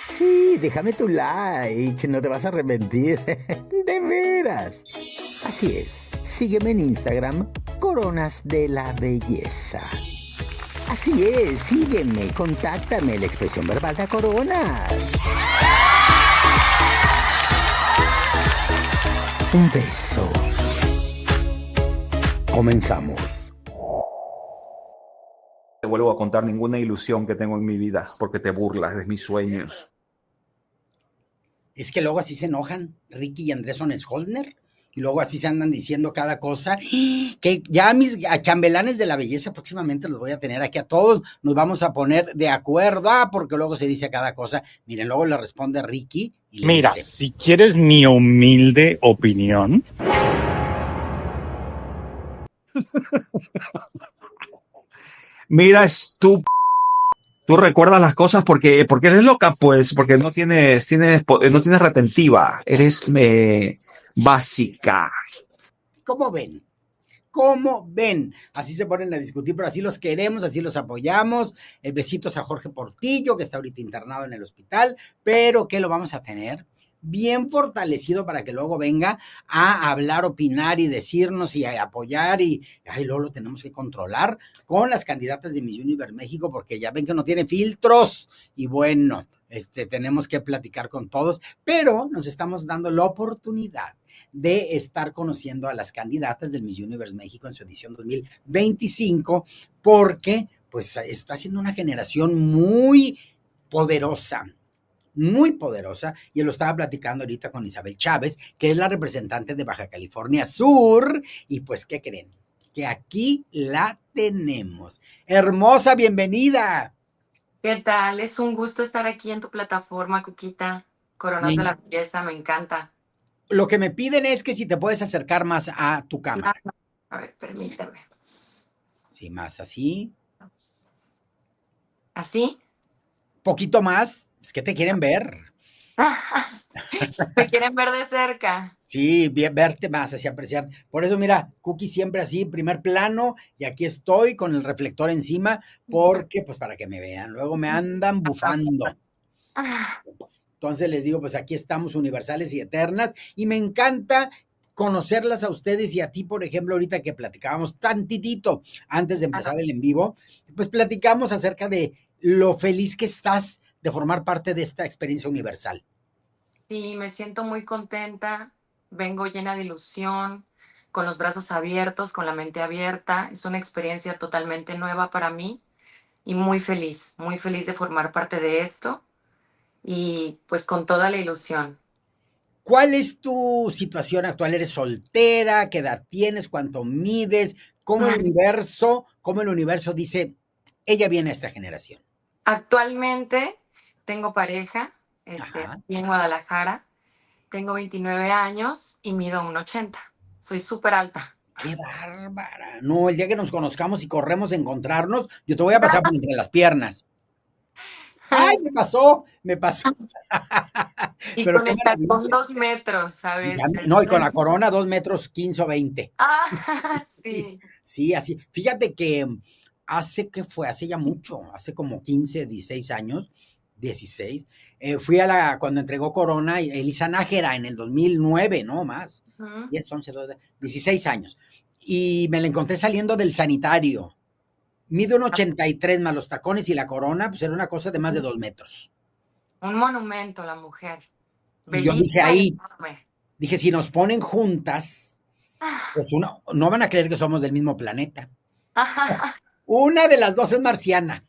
Sí, déjame tu like, no te vas a arrepentir. De veras. Así es, sígueme en Instagram, Coronas de la Belleza. Así es, sígueme, contáctame, la expresión verbal da coronas. Un beso. Comenzamos. Te vuelvo a contar ninguna ilusión que tengo en mi vida, porque te burlas de mis sueños. Es que luego así se enojan Ricky y Andrés Sonsholdner, y luego así se andan diciendo cada cosa, que ya mis chambelanes de la belleza próximamente los voy a tener aquí a todos, nos vamos a poner de acuerdo, porque luego se dice cada cosa. Miren, luego le responde Ricky y le Mira, dice, si quieres mi humilde opinión, Mira, tú recuerdas las cosas porque eres loca, pues, porque no tienes retentiva, eres básica. ¿cómo ven? ¿Cómo ven? Así se ponen a discutir, pero así los queremos, así los apoyamos. Besitos a Jorge Portillo, que está ahorita internado en el hospital, pero que lo vamos a tener bien fortalecido para que luego venga a hablar, opinar y decirnos y a apoyar, y luego lo tenemos que controlar con las candidatas de Miss Universe México, porque ya ven que no tiene filtros, y bueno, tenemos que platicar con todos, pero nos estamos dando la oportunidad de estar conociendo a las candidatas del Miss Universe México en su edición 2025, porque pues está siendo una generación muy poderosa, y lo estaba platicando ahorita con Isabel Chávez, que es la representante de Baja California Sur, y pues, ¿qué creen? Que aquí la tenemos. Hermosa, bienvenida. ¿Qué tal? Es un gusto estar aquí en tu plataforma, Cuquita. Coronas de la Belleza, me encanta. Lo que me piden es que si te puedes acercar más a tu cámara. A ver, permíteme. Sí, más así. ¿Así? Poquito más. Es que te quieren ver. ¿Me quieren ver de cerca? Sí, verte más, así apreciar. Por eso, mira, Cookie siempre así, primer plano, y aquí estoy con el reflector encima, porque, pues, para que me vean. Luego me andan bufando. Entonces les digo, pues aquí estamos, universales y eternas, y me encanta conocerlas a ustedes y a ti, por ejemplo, ahorita que platicábamos tantitito antes de empezar el en vivo, pues platicamos acerca de lo feliz que estás de formar parte de esta experiencia universal. Sí, me siento muy contenta, vengo llena de ilusión, con los brazos abiertos, con la mente abierta. Es una experiencia totalmente nueva para mí y muy feliz de formar parte de esto y pues con toda la ilusión. ¿Cuál es tu situación actual? ¿Eres soltera? ¿Qué edad tienes? ¿Cuánto mides? ¿Cómo el universo dice, ella viene a esta generación? Actualmente tengo pareja, aquí en Guadalajara. Tengo 29 años y mido 1.80. Soy súper alta. ¡Qué bárbara! No, el día que nos conozcamos y corremos a encontrarnos, yo te voy a pasar por entre las piernas. ¡Ay, me pasó! Y Pero con qué el maravilla. tacón 2 metros, ¿sabes? No, y con la corona 2 metros 15 o 20. Sí. Sí, así. Fíjate que hace ya mucho, hace como 15, 16 años, 16, fui cuando entregó Corona Elisa Nájera en el 2009, no más, 10, 11, 12, 16 años. Y me la encontré saliendo del sanitario. Mide un 83 más los tacones y la corona, pues era una cosa de más de 2 metros. Un monumento la mujer. Y yo dije, si nos ponen juntas, pues no van a creer que somos del mismo planeta. Una de las dos es marciana.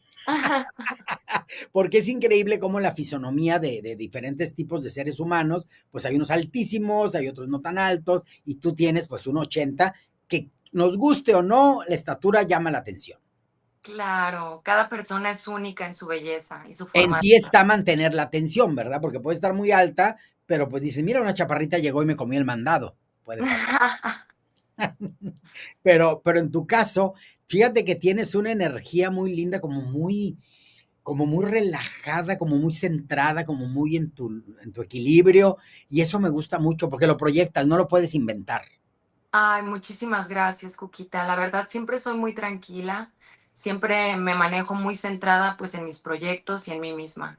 Porque es increíble cómo la fisonomía de diferentes tipos de seres humanos, pues hay unos altísimos, hay otros no tan altos, y tú tienes pues un 80, que nos guste o no, la estatura llama la atención. Claro, cada persona es única en su belleza y su forma. En ti está mantener la atención, ¿verdad? Porque puede estar muy alta, pero pues dices, mira, una chaparrita llegó y me comió el mandado. Puede pasar. Pero en tu caso, fíjate que tienes una energía muy linda, como muy relajada, como muy centrada, como muy en tu equilibrio, y eso me gusta mucho porque lo proyectas, no lo puedes inventar. Ay, muchísimas gracias, Cuquita. La verdad, siempre soy muy tranquila, siempre me manejo muy centrada, pues, en mis proyectos y en mí misma.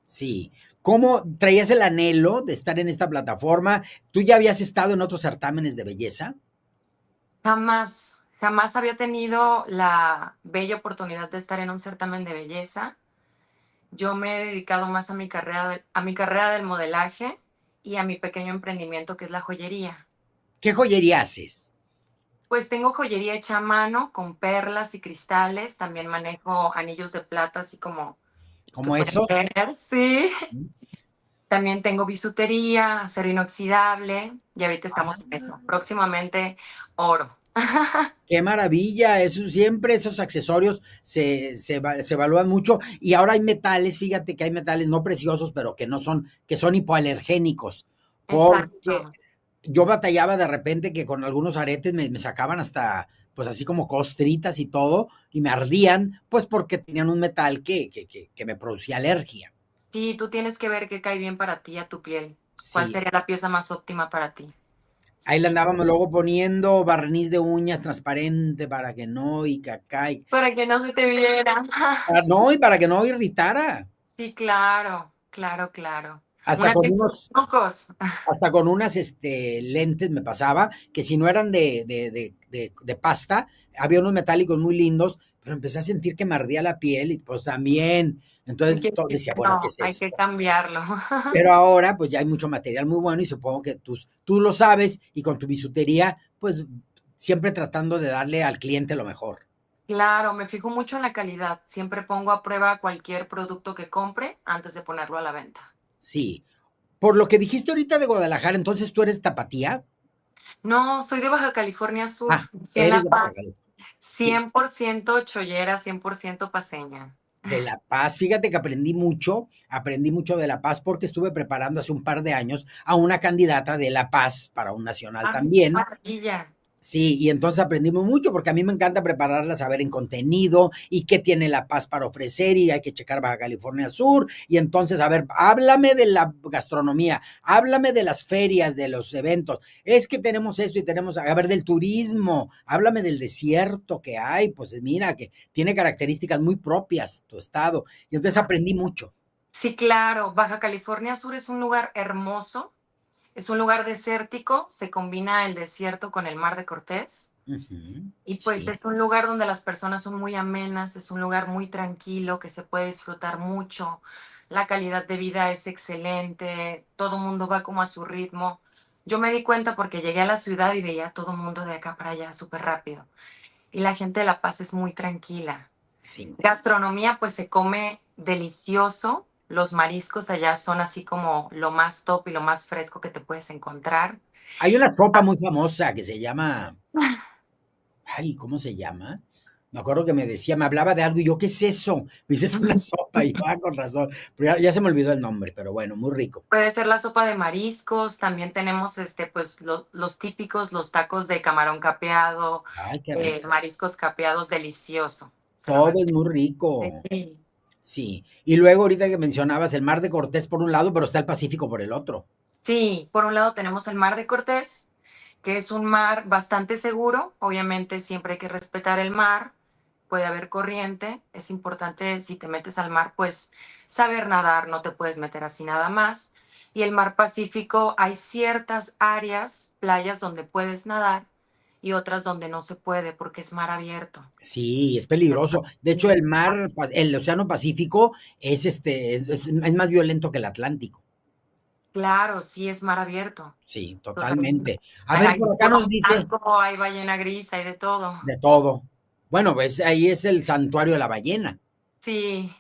Sí. ¿Cómo traías el anhelo de estar en esta plataforma? ¿Tú ya habías estado en otros certámenes de belleza? Jamás, jamás había tenido la bella oportunidad de estar en un certamen de belleza. Yo me he dedicado más a mi carrera del modelaje y a mi pequeño emprendimiento, que es la joyería. ¿Qué joyería haces? Pues tengo joyería hecha a mano con perlas y cristales, también manejo anillos de plata, así como los que ¿Como pueden esos? ver, sí. También tengo bisutería, acero inoxidable, y ahorita estamos en eso. Próximamente, oro. Qué maravilla, eso siempre esos accesorios se evalúan mucho y ahora hay metales, fíjate que hay metales no preciosos, pero que no son, que son hipoalergénicos, porque Exacto. yo batallaba de repente que con algunos aretes me sacaban hasta, pues así como costritas y todo, y me ardían, pues porque tenían un metal que me producía alergia. Sí, tú tienes que ver qué cae bien para ti, a tu piel. ¿Cuál Sí, sería la pieza más óptima para ti? ahí le Sí. andábamos luego poniendo barniz de uñas transparente para que no, y que acá, Para que no se te viera. no, y para que no irritara. Sí, claro, claro, claro. Hasta Una con que unos, ojos. hasta con unas lentes me pasaba, que si no eran de pasta, había unos metálicos muy lindos, pero empecé a sentir que me ardía la piel y pues también. Entonces decía, bueno, ¿qué No, es hay que esto? cambiarlo. Pero ahora pues ya hay mucho material muy bueno y supongo que tú lo sabes y con tu bisutería, pues siempre tratando de darle al cliente lo mejor. Claro, me fijo mucho en la calidad. Siempre pongo a prueba cualquier producto que compre antes de ponerlo a la venta. Sí. Por lo que dijiste ahorita de Guadalajara, entonces tú eres tapatía. No, soy de Baja California Sur, Ah, nací en eres La de Baja Paz. California. Sí, 100% chollera, 100% paseña. de La Paz. Fíjate que aprendí mucho de La Paz porque estuve preparando hace un par de años a una candidata de La Paz para un nacional Ay, qué también. maravilla. Sí, y entonces aprendimos mucho porque a mí me encanta prepararla, saber en contenido y qué tiene La Paz para ofrecer y hay que checar Baja California Sur y entonces, a ver, háblame de la gastronomía, háblame de las ferias, de los eventos, es que tenemos esto y tenemos, a ver, del turismo, háblame del desierto que hay, pues mira, que tiene características muy propias tu estado y entonces aprendí mucho. Sí, claro, Baja California Sur es un lugar hermoso, es un lugar desértico, se combina el desierto con el mar de Cortés. Ujú, Y pues sí. es un lugar donde las personas son muy amenas, es un lugar muy tranquilo, que se puede disfrutar mucho, la calidad de vida es excelente, todo el mundo va como a su ritmo. Yo me di cuenta porque llegué a la ciudad y veía a todo el mundo de acá para allá súper rápido. Y la gente de La Paz es muy tranquila. Sí. Gastronomía, pues se come delicioso. Los mariscos allá son así como lo más top y lo más fresco que te puedes encontrar. Hay una sopa muy famosa que se llama, ay, ¿cómo se llama? Me acuerdo que me decía, me hablaba de algo y yo, ¿qué es eso? Me dice, es una sopa y yo, con razón. Pero ya se me olvidó el nombre, pero bueno, muy rico. Puede ser la sopa de mariscos, también tenemos, pues, los típicos, los tacos de camarón capeado, Ay, qué rico. mariscos capeados, delicioso, se los Todo es recomiendo. muy rico. Sí. Sí. Y luego ahorita que mencionabas el mar de Cortés por un lado, pero está el Pacífico por el otro. Sí, por un lado tenemos el mar de Cortés, que es un mar bastante seguro, obviamente siempre hay que respetar el mar, puede haber corriente, es importante si te metes al mar, pues saber nadar, no te puedes meter así nada más. Y el mar Pacífico, hay ciertas áreas, playas donde puedes nadar y otras donde no se puede porque es mar abierto. Sí, es peligroso. De hecho, el Océano Pacífico es más violento que el Atlántico. Claro, sí es mar abierto. Sí, Totalmente. totalmente. A ver, Hay por acá nos tiburón dice blanco, hay ballena gris, hay de todo. de todo. Bueno, pues ahí es el santuario de la ballena. Sí,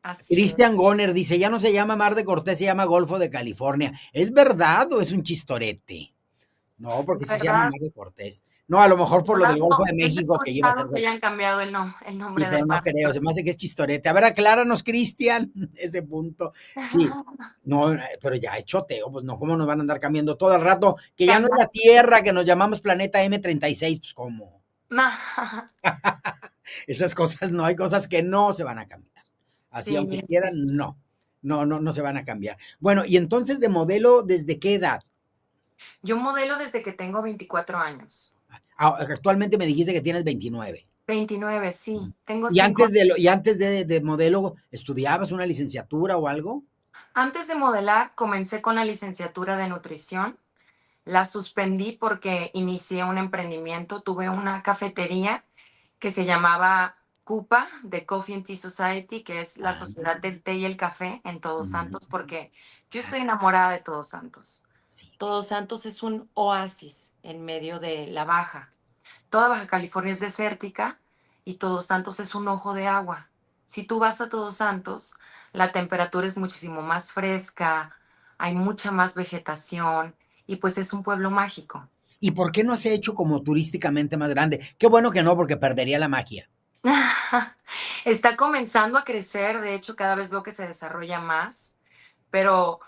así es. Christian Goner dice, ya no se llama Mar de Cortés, se llama Golfo de California. ¿Es verdad o es un chistorete? No, porque sí se llama ¿Verdad? Mar de Cortés. No, a lo mejor por lo del ¿Verdad? Golfo No, de yo no he México que iba a ser. escuchado que hayan cambiado el Sí, nombre pero del no mar. creo, se me hace que es chistorete. A ver, acláranos, Cristian, ese punto. Sí, no, pero ya es choteo, pues no, ¿cómo nos van a andar cambiando todo el rato? Que ya no es la Tierra, que nos llamamos planeta M36, pues cómo. Esas cosas no, hay cosas que no se van a cambiar. Así, Sí, aunque sí, quieran, sí. no. No se van a cambiar. Bueno, y entonces de modelo, ¿desde qué edad? Yo modelo desde que tengo 24 años. Actualmente me dijiste que tienes 29. 29, sí. Tengo ¿Y 5. antes de modelo estudiabas una licenciatura o algo? Antes de modelar, comencé con la licenciatura de nutrición. La suspendí porque inicié un emprendimiento. Tuve una cafetería que se llamaba CUPA, de Coffee and Tea Society, que es la Ah, Sociedad del Té y el Café en Todos mm, Santos, porque yo ah, estoy enamorada de Todos Santos. sí. Todos Santos es un oasis en medio de la Baja. Toda Baja California es desértica y Todos Santos es un ojo de agua. Si tú vas a Todos Santos, la temperatura es muchísimo más fresca, hay mucha más vegetación y pues es un pueblo mágico. ¿Y por qué no se ha hecho como turísticamente más grande? Qué bueno que no, porque perdería la magia. Está comenzando a crecer, de hecho cada vez veo que se desarrolla más, pero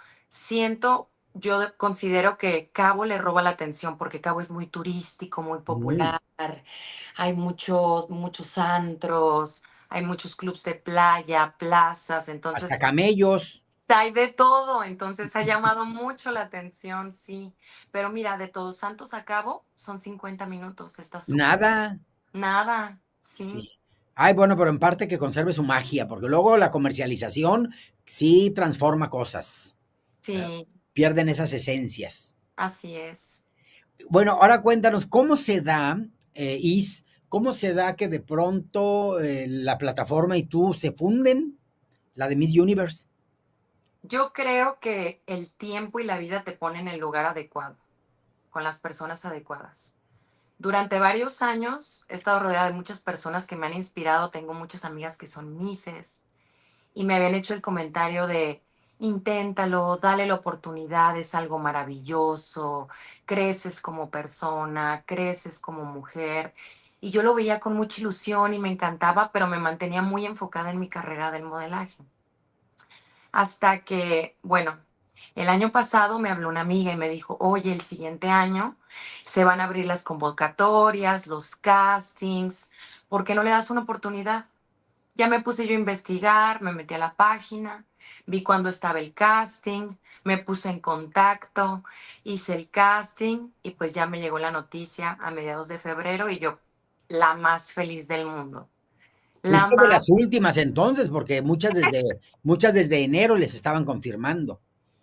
considero que Cabo le roba la atención porque Cabo es muy turístico, muy Muy. popular, hay muchos antros, hay muchos clubs de playa, plazas, Hasta entonces camellos. hay de todo, entonces ha llamado mucho la atención, sí. Pero mira, de Todos Santos a Cabo son 50 minutos, está súper Nada. nada, sí, Sí. Ay, bueno, pero en parte que conserve su magia, porque luego la comercialización sí transforma cosas. ¿Verdad? sí, Pierden esas esencias. así es. Bueno, ahora cuéntanos, ¿cómo se da, cómo se da que de pronto la plataforma y tú se funden, la de Miss Universe? Yo creo que el tiempo y la vida te ponen en el lugar adecuado, con las personas adecuadas. Durante varios años he estado rodeada de muchas personas que me han inspirado. Tengo muchas amigas que son mises y me habían hecho el comentario de inténtalo, dale la oportunidad, es algo maravilloso, creces como persona, creces como mujer. Y yo lo veía con mucha ilusión y me encantaba, pero me mantenía muy enfocada en mi carrera del modelaje. Hasta que, bueno, el año pasado me habló una amiga y me dijo, oye, el siguiente año se van a abrir las convocatorias, los castings, ¿por qué no le das una oportunidad? Ya me puse yo a investigar, me metí a la página, vi cuándo estaba el casting, me puse en contacto, hice el casting y pues ya me llegó la noticia a mediados de febrero y yo la más feliz del mundo. La Fuiste de más las últimas entonces, porque muchas desde enero les estaban confirmando.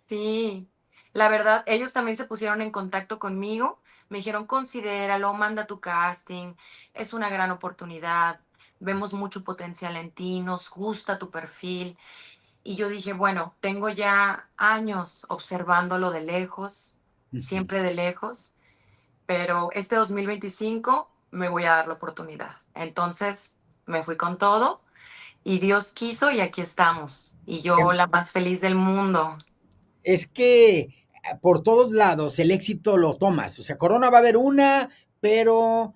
Sí, la verdad, ellos también se pusieron en contacto conmigo, me dijeron, considéralo, manda tu casting, es una gran oportunidad, vemos mucho potencial en ti, nos gusta tu perfil. Y yo dije, bueno, tengo ya años observándolo de lejos, Ujú. siempre de lejos, pero este 2025 me voy a dar la oportunidad. Entonces me fui con todo y Dios quiso y aquí estamos. Y yo la más feliz del mundo. Es que por todos lados el éxito lo tomas. O sea, Corona va a haber una, pero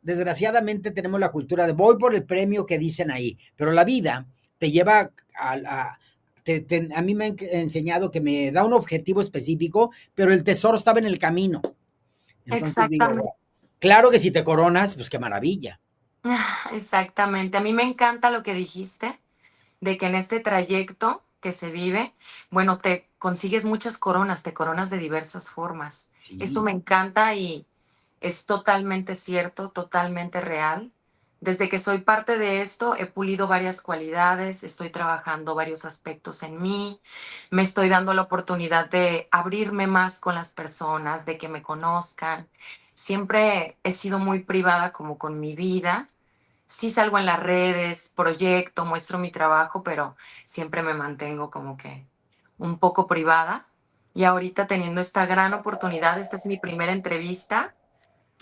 desgraciadamente tenemos la cultura de voy por el premio que dicen ahí, pero la vida te lleva a mí me han enseñado que me da un objetivo específico, pero el tesoro estaba en el camino. Entonces digo, Exactamente. bueno, claro que si te coronas, pues qué maravilla. Exactamente. A mí me encanta lo que dijiste, de que en este trayecto que se vive, bueno, te consigues muchas coronas, te coronas de diversas formas. Eso Sí. me encanta y es totalmente cierto, totalmente real. Desde que soy parte de esto, he pulido varias cualidades, estoy trabajando varios aspectos en mí, me estoy dando la oportunidad de abrirme más con las personas, de que me conozcan. Siempre he sido muy privada como con mi vida. Sí salgo en las redes, proyecto, muestro mi trabajo, pero siempre me mantengo como que un poco privada. Y ahorita teniendo esta gran oportunidad, esta es mi primera entrevista.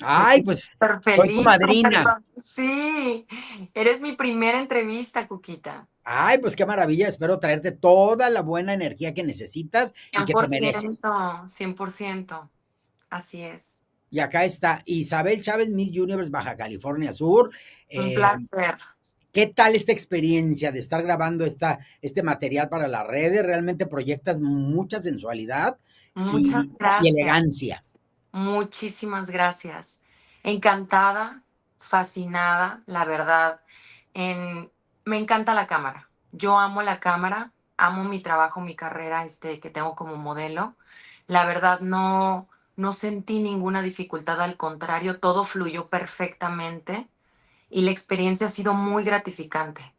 Ay, Estoy pues súper soy tu feliz, madrina. Sí, eres mi primera entrevista, Cuquita. Ay, pues qué maravilla. Espero traerte toda la buena energía que necesitas y cien que te por mereces. ciento, 100%. Así es. Y acá está Isabel Chávez, Miss Universe Baja California Sur. Un Eh, placer. ¿Qué tal esta experiencia de estar grabando este material para las redes? Realmente proyectas mucha sensualidad Muchas y gracias. elegancia. Muchísimas gracias. Encantada, fascinada, la verdad. En, Me encanta la cámara. Yo amo la cámara, amo mi trabajo, mi carrera que tengo como modelo. La verdad, no sentí ninguna dificultad, al contrario, todo fluyó perfectamente y la experiencia ha sido muy gratificante.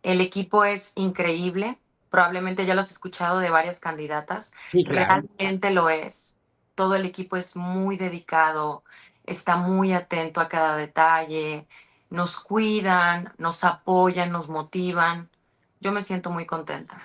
El equipo es increíble, probablemente ya lo has escuchado de varias candidatas, Sí, claro. realmente lo es. Todo el equipo es muy dedicado, está muy atento a cada detalle, nos cuidan, nos apoyan, nos motivan. Yo me siento muy contenta.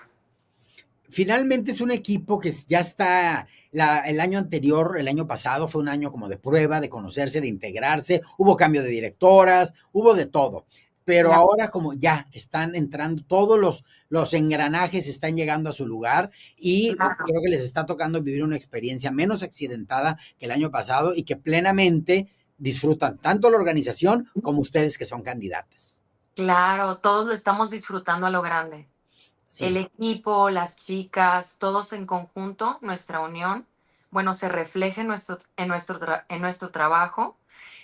Finalmente es un equipo que ya está, el año anterior, el año pasado, fue un año como de prueba, de conocerse, de integrarse, hubo cambio de directoras, hubo de todo. Pero Claro. ahora como ya están entrando, todos los engranajes están llegando a su lugar y Claro. creo que les está tocando vivir una experiencia menos accidentada que el año pasado y que plenamente disfrutan tanto la organización como ustedes que son candidatas. Claro, todos lo estamos disfrutando a lo grande. El Sí. equipo, las chicas, todos en conjunto, nuestra unión, bueno, se refleja en nuestro trabajo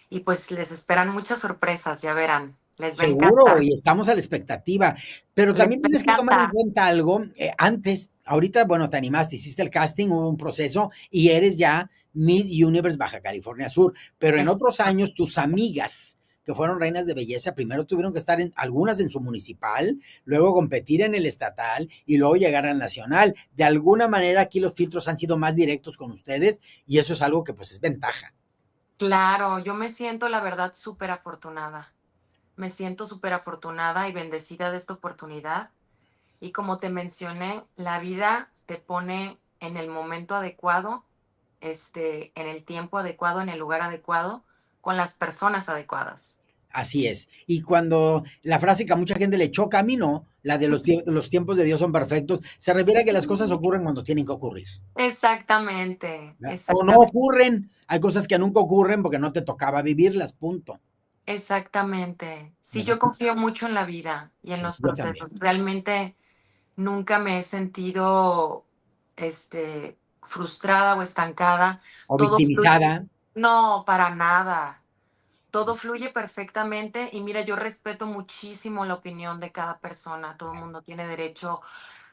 y pues les esperan muchas sorpresas, ya verán, les va a Seguro, encantar, y estamos a la expectativa, pero les también va a tienes que tomar en encantar. cuenta algo, antes, ahorita, bueno, te animaste, hiciste el casting, hubo un proceso y eres ya Miss Universe Baja California Sur, pero en otros años tus amigas que fueron reinas de belleza, primero tuvieron que estar en algunas en su municipal, luego competir en el estatal y luego llegar al nacional. De alguna manera aquí los filtros han sido más directos con ustedes y eso es algo que pues es ventaja. Claro, yo me siento, la verdad, súper afortunada. Me siento súper afortunada y bendecida de esta oportunidad. Y como te mencioné, la vida te pone en el momento adecuado, en el tiempo adecuado, en el lugar adecuado, con las personas adecuadas. Así es. Y cuando la frase que a mucha gente le choca, a mí no, la de los tiempos de Dios son perfectos, se refiere a que las cosas ocurren cuando tienen que ocurrir. Exactamente, ¿Verdad? O no exactamente, ocurren, hay cosas que nunca ocurren porque no te tocaba vivirlas, punto. exactamente. Sí, ¿Verdad? yo confío mucho en la vida y en Sí, los yo también. procesos. Realmente nunca me he sentido, frustrada o estancada. O Todo fluye. victimizada. No, para nada. Todo fluye perfectamente y mira, yo respeto muchísimo la opinión de cada persona. Todo el mundo tiene derecho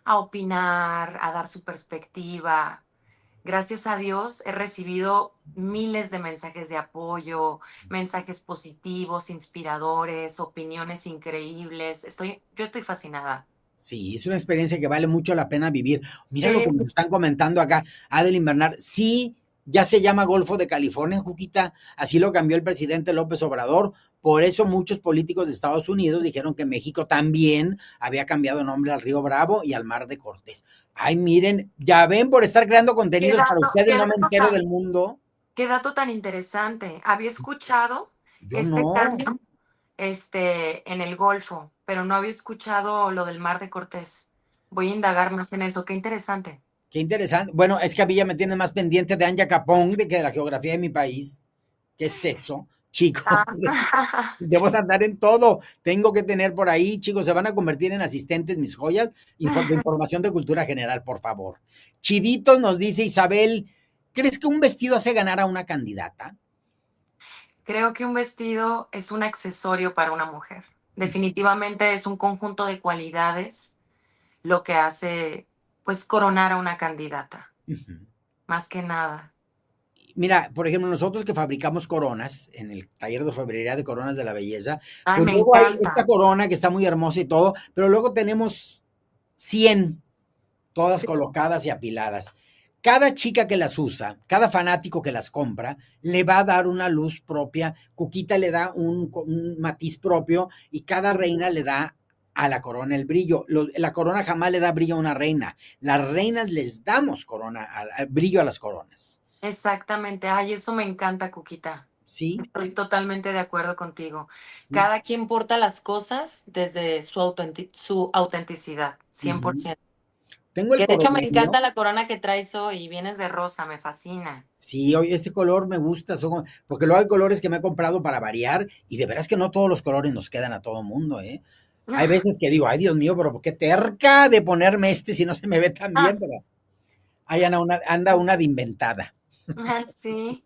a opinar, a dar su perspectiva. Gracias a Dios he recibido miles de mensajes de apoyo, mensajes positivos, inspiradores, opiniones increíbles. Yo estoy fascinada. Sí, es una experiencia que vale mucho la pena vivir. Mira lo Sí, que nos están comentando acá, Adeline Bernard. Sí, ya se llama Golfo de California, Juquita. Así lo cambió el presidente López Obrador. Por eso muchos políticos de Estados Unidos dijeron que México también había cambiado nombre al Río Bravo y al Mar de Cortés. Ay, miren, ya ven, por estar creando qué contenidos para dato, ustedes, qué no me dato entero tan, del mundo. qué dato tan interesante. Había escuchado Yo este no. cambio, en el Golfo, pero no había escuchado lo del Mar de Cortés. Voy a indagar más en eso. Qué interesante. Qué interesante. Bueno, es que a mí ya me tienen más pendiente de Anja Capón de que de la geografía de mi país. ¿Qué es eso, chicos? Ah, Debo de andar en todo. Tengo que tener por ahí, chicos, se van a convertir en asistentes mis joyas de información de cultura general, por favor. Chidito nos dice Isabel, ¿crees que un vestido hace ganar a una candidata? creo que un vestido es un accesorio para una mujer. Definitivamente es un conjunto de cualidades lo que hace, pues, coronar a una candidata, más que nada. Mira, por ejemplo, nosotros que fabricamos coronas en el taller de orfebrería de coronas de la belleza, Ay, pues me luego hay esta encanta. corona que está muy hermosa y todo, pero luego tenemos 100 todas Sí, colocadas y apiladas. Cada chica que las usa, cada fanático que las compra, le va a dar una luz propia. Cuquita le da un matiz propio y cada reina le da a la corona el brillo. La corona jamás le da brillo a una reina. Las reinas les damos corona, brillo a las coronas. exactamente. Ay, eso me encanta, Cuquita. ¿Sí? Estoy totalmente de acuerdo contigo. ¿Sí? Cada quien porta las cosas desde su autenticidad, Uh-huh. 100%. Tengo el Que de hecho me coronario. encanta la corona que traes hoy y vienes de rosa, me fascina. Sí, oye, este color me gusta, porque luego hay colores que me he comprado para variar y de veras que no todos los colores nos quedan a todo mundo, ¿eh? Hay veces que digo, ay Dios mío, pero ¿por qué terca de ponerme este si no se me ve tan bien? Pero ahí anda una de inventada Sí.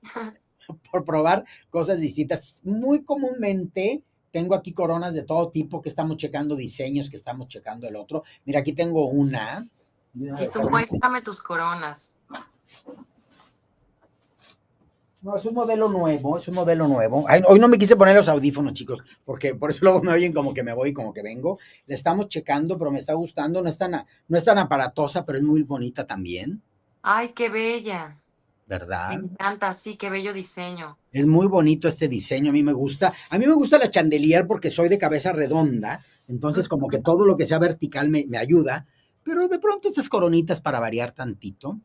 por probar cosas distintas. Muy comúnmente tengo aquí coronas de todo tipo que estamos checando diseños, que estamos checando el otro. Mira, aquí tengo una. Y tú muéstrame tus coronas. No, es un modelo nuevo, es un modelo nuevo. Ay, hoy no me quise poner los audífonos, chicos, porque por eso luego me oyen como que me voy, como que vengo. La estamos checando, pero me está gustando. No es tan aparatosa, pero es muy bonita también, Ay, qué bella. Me ¿verdad? encanta, sí, qué bello diseño. Es muy bonito este diseño, a mí me gusta. A mí me gusta la chandelier porque soy de cabeza redonda, entonces como que Ujú. todo lo que sea vertical me ayuda, pero de pronto estas coronitas para variar tantito,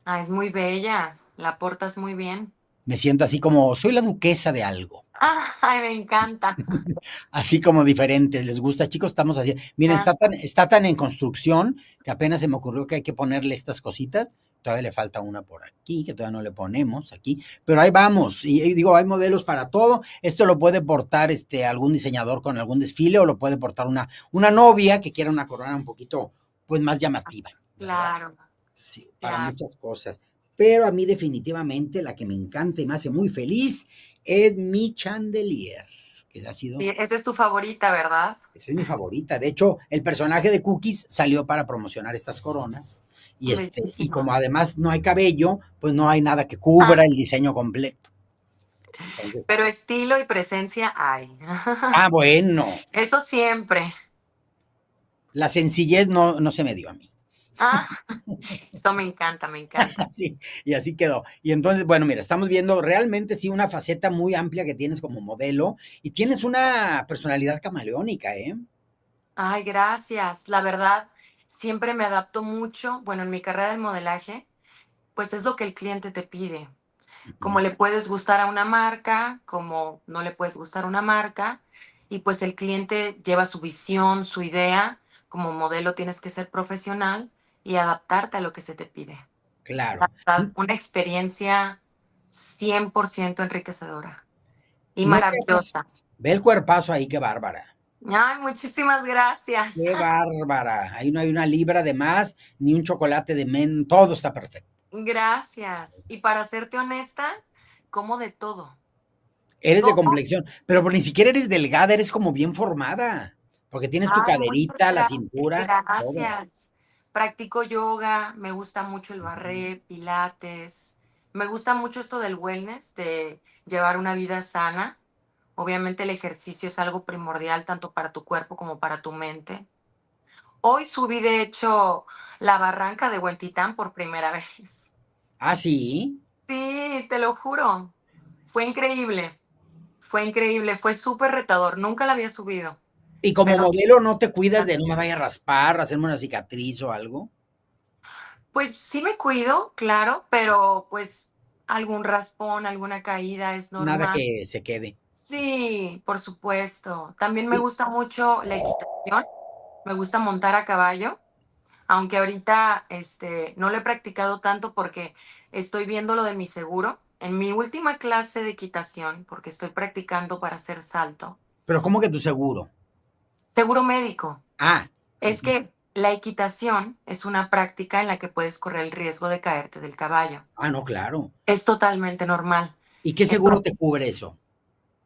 Ah, es muy bella. La portas muy bien. me siento así como, soy la duquesa de algo. Ah, ay, me encanta. Así como diferentes. ¿Les gusta, chicos? Estamos así. Miren, Ah, está tan en construcción que apenas se me ocurrió que hay que ponerle estas cositas. Todavía le falta una por aquí, que todavía no le ponemos aquí. Pero ahí vamos. Y digo, hay modelos para todo. Esto lo puede portar algún diseñador con algún desfile o lo puede portar una novia que quiera una corona un poquito, pues, más llamativa, ¿verdad? claro, Sí, para claro. muchas cosas. Pero a mí definitivamente la que me encanta y me hace muy feliz es mi chandelier, que ha sido Sí, esa es tu favorita, ¿verdad? esa es mi favorita. De hecho, el personaje de Cookies salió para promocionar estas coronas. Y Bellísimo. como además no hay cabello, pues no hay nada que Ah, cubra el diseño completo. Entonces, pero estilo y presencia hay. bueno, Eso siempre. la sencillez no se me dio a mí. Ah, eso me encanta, me encanta. Así, y así quedó. Y entonces, bueno, mira, estamos viendo realmente sí una faceta muy amplia que tienes como modelo y tienes una personalidad camaleónica, ¿eh? Ay, gracias. La verdad, siempre me adapto mucho. Bueno, en mi carrera del modelaje, pues es lo que el cliente te pide. Como Ujú. le puedes gustar a una marca, como no le puedes gustar a una marca, y pues el cliente lleva su visión, su idea. Como modelo tienes que ser profesional y adaptarte a lo que se te pide. Claro. Una experiencia 100% enriquecedora y No te hagas, maravillosa. ve el cuerpazo ahí, qué bárbara. Ay, muchísimas gracias. Qué bárbara. Ahí no hay una libra de más, ni un chocolate de menos. Todo está perfecto. Gracias. Y para serte honesta, como de todo. Eres de Todo. complexión, pero ni siquiera eres delgada, eres como bien formada. Porque tienes tu Ay, muchas caderita, la cintura, todo. gracias. Practico yoga, me gusta mucho el Ujú. barré, pilates. Me gusta mucho esto del wellness, de llevar una vida sana. Obviamente el ejercicio es algo primordial tanto para tu cuerpo como para tu mente. Hoy subí, de hecho, la barranca de Huentitán por primera vez. Ah, sí. Sí, te lo juro. Fue increíble, fue increíble, fue súper retador. Nunca la había subido, Y como pero modelo, ¿no te cuidas de no me vaya a raspar, hacerme una cicatriz o algo? pues sí me cuido, claro, pero pues algún raspón, alguna caída es Nada normal. que se quede. Sí, por supuesto. También me Y- gusta mucho la equitación, me gusta montar a caballo. Aunque ahorita, no lo he practicado tanto porque estoy viendo lo de mi seguro. En mi última clase de equitación, porque estoy practicando para hacer salto, Pero ¿cómo que tu seguro? seguro médico, Ah, es ujú. que la equitación es una práctica en la que puedes correr el riesgo de caerte del caballo. Ah, no, claro. Es totalmente normal. ¿Y qué seguro te cubre eso?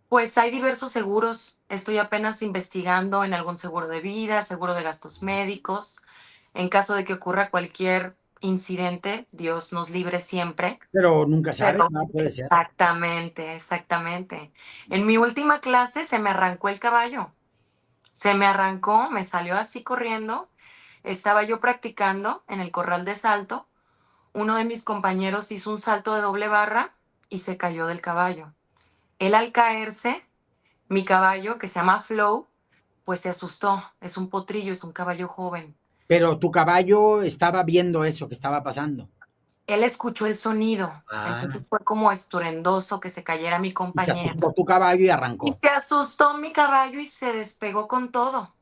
Pues hay diversos seguros. Estoy apenas investigando en algún seguro de vida, seguro de gastos médicos. En caso de que ocurra cualquier incidente, Dios nos libre siempre. Pero nunca sabes, Pero nada puede ser. exactamente, exactamente. En mi última clase se me arrancó el caballo. Se me arrancó, me salió así corriendo. Estaba yo practicando en el corral de salto. Uno de mis compañeros hizo un salto de doble barra y se cayó del caballo. Él al caerse, mi caballo, que se llama Flow, pues se asustó. Es un potrillo, es un caballo joven. Pero tu caballo estaba viendo eso que estaba pasando. Él escuchó el sonido, Ah, entonces fue como estruendoso que se cayera mi y se compañero. asustó tu caballo y Y arrancó. se asustó mi caballo y se despegó con todo.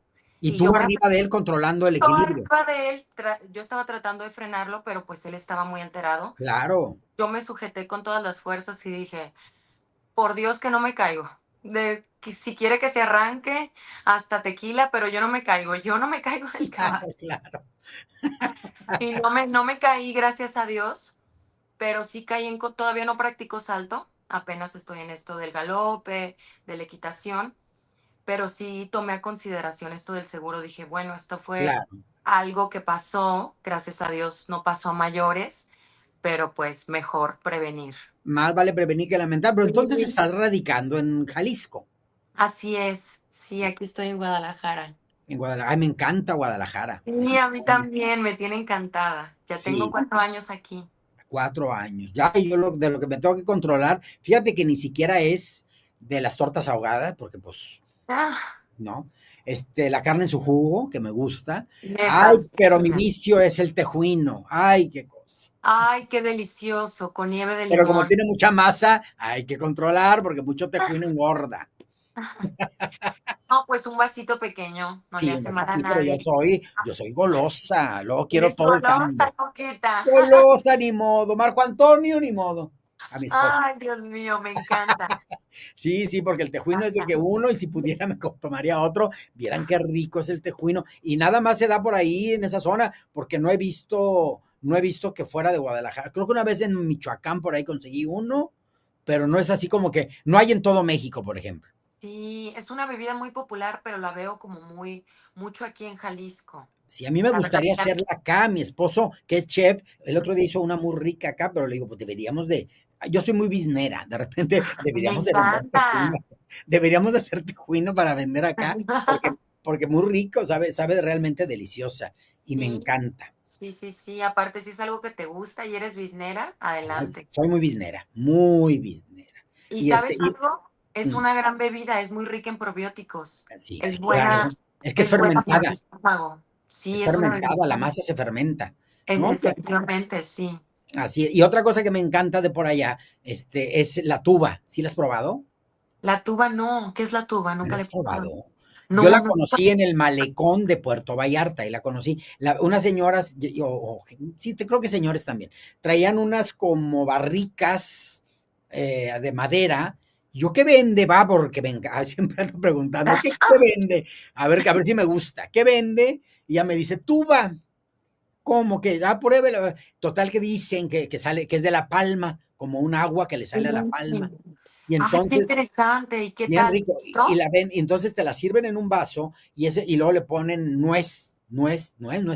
Y Y yo tú me arriba de él controlando el asusté equilibrio. arriba de él, yo estaba tratando de frenarlo, pero pues él estaba muy alterado. Claro. Yo me sujeté con todas las fuerzas y dije, por Dios que no me caigo. De que si quiere que se arranque hasta tequila, pero yo no me caigo, yo no me caigo del caballo. Claro, claro. Y no me caí, gracias a Dios, pero sí caí todavía no practico salto, apenas estoy en esto del galope, de la equitación, pero sí tomé a consideración esto del seguro. Dije, bueno, esto fue Claro. algo que pasó, gracias a Dios no pasó a mayores, pero pues mejor prevenir. Más vale prevenir que lamentar, pero entonces Sí, estás radicando en Jalisco, así es. Sí, sí, aquí estoy en Guadalajara. en Guadalajara. Ay, me encanta Guadalajara. Sí, a mí también, me tiene encantada. Ya tengo Sí, 4 años aquí. 4 años. Ya, y yo de lo que me tengo que controlar, fíjate que ni siquiera es de las tortas ahogadas, porque pues, Ah, no. La carne en su jugo, que me gusta. me Ay, pero mi fascina. vicio es el tejuino. Ay, qué cosa. Ay, qué delicioso, con nieve de Pero como limón. tiene mucha masa, hay que controlar porque mucho tejuino engorda. No, pues un vasito pequeño, no le Sí, hace mal a sí, pero nadie. yo soy golosa, luego quiero Eres todo el golosa, cambio. Coquita. Golosa, ni modo. Marco Antonio, ni modo. A mi esposa. Ay, Dios mío, me encanta. Sí, sí, porque el tejuino es de Ajá. que uno, y si pudiera me tomaría otro. Vieran qué rico es el tejuino. Y nada más se da por ahí en esa zona, porque no he visto que fuera de Guadalajara. Creo que una vez en Michoacán por ahí conseguí uno, pero no es así como que no hay en todo México, por ejemplo. Sí, es una bebida muy popular, pero la veo como mucho aquí en Jalisco. Sí, a mí me La gustaría verdad, hacerla acá. Mi esposo, que es chef, el otro día hizo una muy rica acá, pero le digo, pues deberíamos de. Yo soy muy biznera, de repente me deberíamos de vender tejuino. encanta. Deberíamos de hacer tejuino para vender acá, porque muy rico, sabe realmente deliciosa y me Sí, encanta. sí, sí, sí. Aparte, si es algo que te gusta y eres biznera, Ay, adelante. soy muy biznera, muy biznera. ¿Y Y sabes algo? Es mm, una gran bebida, es muy rica en probióticos. sí, Es sí, claro. buena, Es que es es buena para tu fermentada, estómago. es Sí, es una bebida. fermentada, la masa se fermenta, Es, ¿no? efectivamente, sí. Así es. Y otra cosa que me encanta de por allá, es la tuba. ¿Sí la has probado? La tuba no. ¿Qué es la tuba? ¿No Nunca la la he has probado. probado? Yo la No, no. conocí en el malecón de Puerto Vallarta y la conocí. Unas señoras, sí, te creo que señores también, traían unas como barricas de madera. Yo, ¿qué vende? Va, porque siempre ando preguntando, ¿qué vende? A ver si me gusta. ¿Qué vende? Y ya me dice, tuba. ¿Cómo que? Pruébela. Total que dicen que sale, que es de la palma, como un agua que le sale a la palma. Y Ay, qué entonces, interesante. ¿Y qué bien tal? rico. Y ¿Gustó? la ven, y entonces te la sirven en un vaso y luego le ponen nuez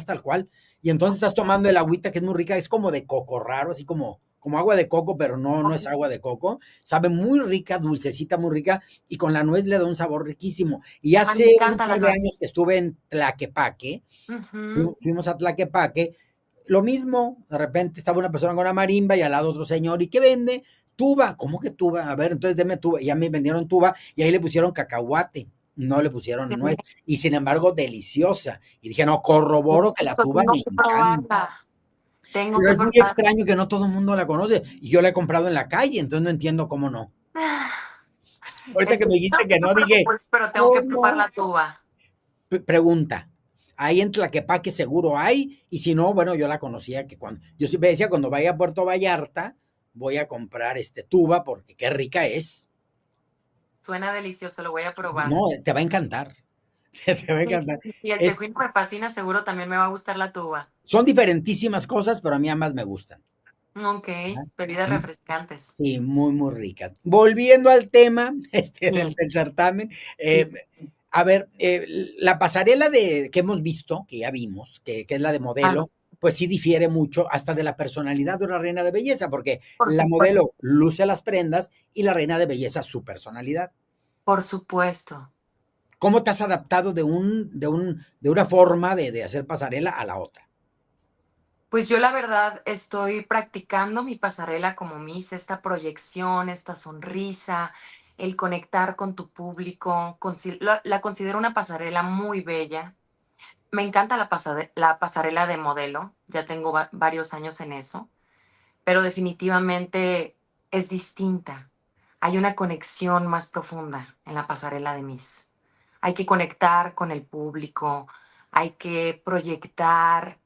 tal cual. Y entonces estás tomando el agüita que es muy rica, es como de coco raro, así como agua de coco, pero no es agua de coco. Sabe muy rica, dulcecita, muy rica, y con la nuez le da un sabor riquísimo. Y A mí hace me un encanta la par de años nuez. que estuve en Tlaquepaque, Ujú. fuimos a Tlaquepaque, lo mismo, de repente estaba una persona con una marimba y al lado otro señor, ¿y qué vende? Tuba. ¿Cómo que tuba? A ver, entonces deme tuba. Y ya me vendieron tuba y ahí le pusieron cacahuate, no le pusieron nuez. Y sin embargo, deliciosa. Y dije, no, corroboro que la Esto tuba tengo me que encanta. probarla. Tengo Pero que es muy probarla. extraño que no todo el mundo la conoce. Y yo la he comprado en la calle, entonces no entiendo cómo no. Ahorita que me dijiste que No no, te dije, preocupes, pero tengo que probar ¿cómo? la tuba. Pregunta. Ahí en Tlaquepaque seguro hay, y si no, bueno, yo la conocía que yo siempre decía, cuando vaya a Puerto Vallarta, voy a comprar tuba, porque qué rica es. Suena delicioso, lo voy a probar. No, te va a encantar, te va a Sí, encantar. si el Es, tejuino me fascina, seguro también me va a gustar la tuba. son diferentísimas cosas, pero a mí ambas me gustan. Ok, Ajá. bebidas Mm, refrescantes. sí, muy, muy ricas. Volviendo al tema Sí, del certamen, sí, eh, sí. a ver, la pasarela que hemos visto, que ya vimos, que es la de Claro, modelo, pues sí difiere mucho hasta de la personalidad de una reina de belleza, porque por la supuesto, modelo luce las prendas y la reina de belleza su personalidad. por supuesto. ¿Cómo te has adaptado de una forma de hacer pasarela a la otra? Pues yo la verdad estoy practicando mi pasarela como Miss, esta proyección, esta sonrisa, el conectar con tu público. La considero una pasarela muy bella. Me encanta la pasarela de modelo, ya tengo varios años en eso, pero definitivamente es distinta. Hay una conexión más profunda en la pasarela de Miss. Hay que conectar con el público, hay que proyectar,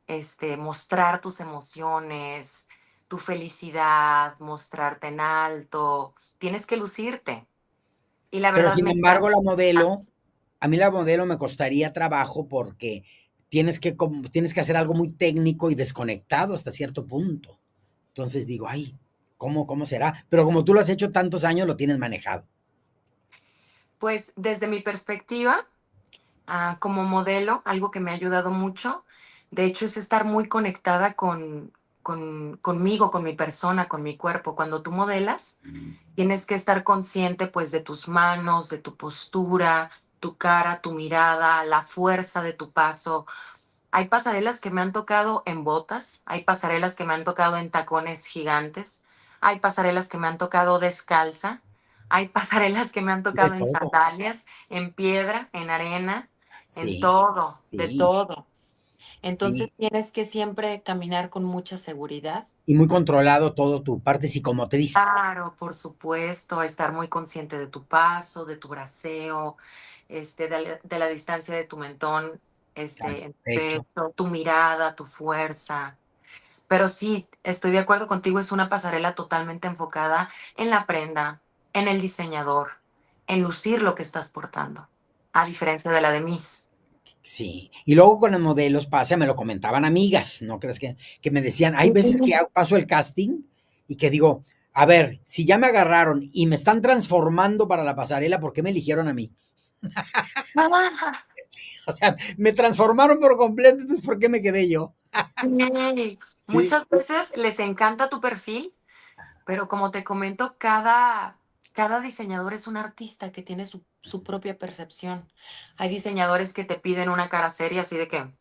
mostrar tus emociones, tu felicidad, mostrarte en alto. Tienes que lucirte. Y la Pero verdad sin me embargo, encanta. a mí la modelo me costaría trabajo porque tienes que hacer algo muy técnico y desconectado hasta cierto punto. Entonces digo, ay, ¿cómo será? Pero como tú lo has hecho tantos años, lo tienes manejado. Pues desde mi perspectiva, como modelo, algo que me ha ayudado mucho, de hecho, es estar muy conectada conmigo, con mi persona, con mi cuerpo. Cuando tú modelas, tienes que estar consciente pues de tus manos, de tu postura, tu cara, tu mirada, la fuerza de tu paso. Hay pasarelas que me han tocado en botas, hay pasarelas que me han tocado en tacones gigantes, hay pasarelas que me han tocado descalza, hay pasarelas que me han De tocado en todo. sandalias, en piedra, en arena, en Sí, todo, de sí, todo. Entonces sí. tienes que siempre caminar con mucha seguridad. Y muy controlado todo tu parte psicomotriz. Claro, por supuesto, estar muy consciente de tu paso, de tu braceo, de la distancia de tu mentón, Al en tu pecho. pecho, tu mirada, tu fuerza. Pero sí, estoy de acuerdo contigo, es una pasarela totalmente enfocada en la prenda, en el diseñador, en lucir lo que estás portando, a diferencia de la de Miss. Sí. Y luego con los modelos pasa, me lo comentaban amigas, ¿no crees que me decían, hay veces que paso el casting y que digo, a ver, si ya me agarraron y me están transformando para la pasarela, ¿por qué me eligieron a mí? O sea, me transformaron por completo, entonces ¿por qué me quedé yo? Sí, Sí. muchas veces les encanta tu perfil, pero como te comento, cada diseñador es un artista que tiene su propia percepción. Hay diseñadores que te piden una cara seria, así de que,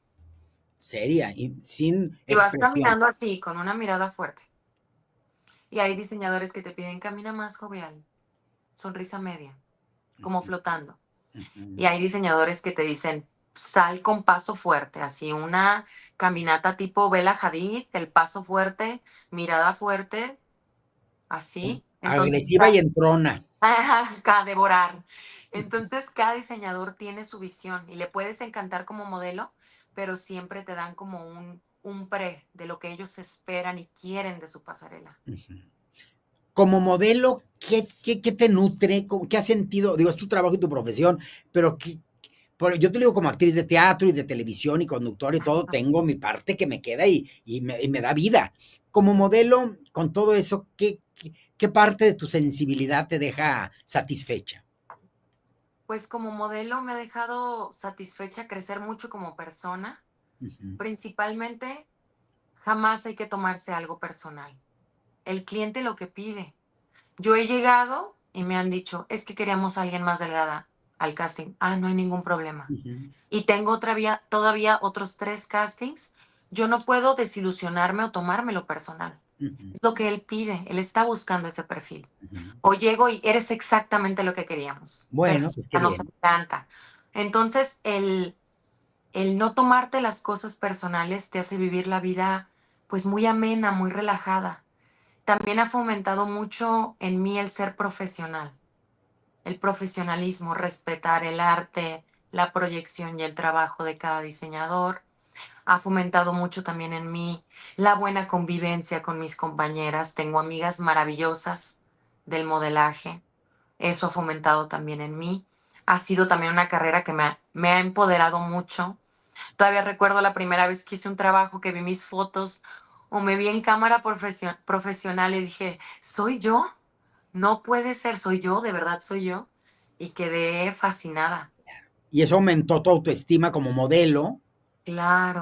Seria y sin y vas expresión. caminando así, con una mirada fuerte. Y hay diseñadores que te piden camina más jovial, sonrisa media, como flotando. Ujú. Y hay diseñadores que te dicen sal con paso fuerte, así una caminata tipo Bella Hadid, el paso fuerte, mirada fuerte, así. Entonces, Agresiva y entrona. a devorar. Entonces, cada diseñador tiene su visión y le puedes encantar como modelo, pero siempre te dan como un pre de lo que ellos esperan y quieren de su pasarela. Ujú. Como modelo, ¿qué te nutre? ¿Qué has sentido? Digo, es tu trabajo y tu profesión, pero yo te digo como actriz de teatro y de televisión y conductor y todo, tengo mi parte que me queda y me da vida. Como modelo, con todo eso, ¿qué parte de tu sensibilidad te deja satisfecha? Pues como modelo me ha dejado satisfecha crecer mucho como persona. Ujú, Principalmente, jamás hay que tomarse algo personal. El cliente lo que pide. Yo he llegado y me han dicho, es que queríamos a alguien más delgada al casting. Ah, no hay ningún problema. ujú, Y tengo todavía otros 3 castings. Yo no puedo desilusionarme o tomármelo personal. ujú, Es lo que él pide. Él está buscando ese perfil. ujú. O llego y eres exactamente lo que queríamos. Bueno, pues qué Perfecta, nos bien. encanta. Entonces, el no tomarte las cosas personales te hace vivir la vida pues muy amena, muy relajada. También ha fomentado mucho en mí el ser profesional, el profesionalismo, respetar el arte, la proyección y el trabajo de cada diseñador. Ha fomentado mucho también en mí la buena convivencia con mis compañeras. Tengo amigas maravillosas del modelaje. Eso ha fomentado también en mí. Ha sido también una carrera que me ha empoderado mucho. Todavía recuerdo la primera vez que hice un trabajo, que vi mis fotos o me vi en cámara profesional y dije, ¿soy yo? No puede ser, soy yo, de verdad soy yo. Y quedé fascinada. Y eso aumentó tu autoestima como modelo.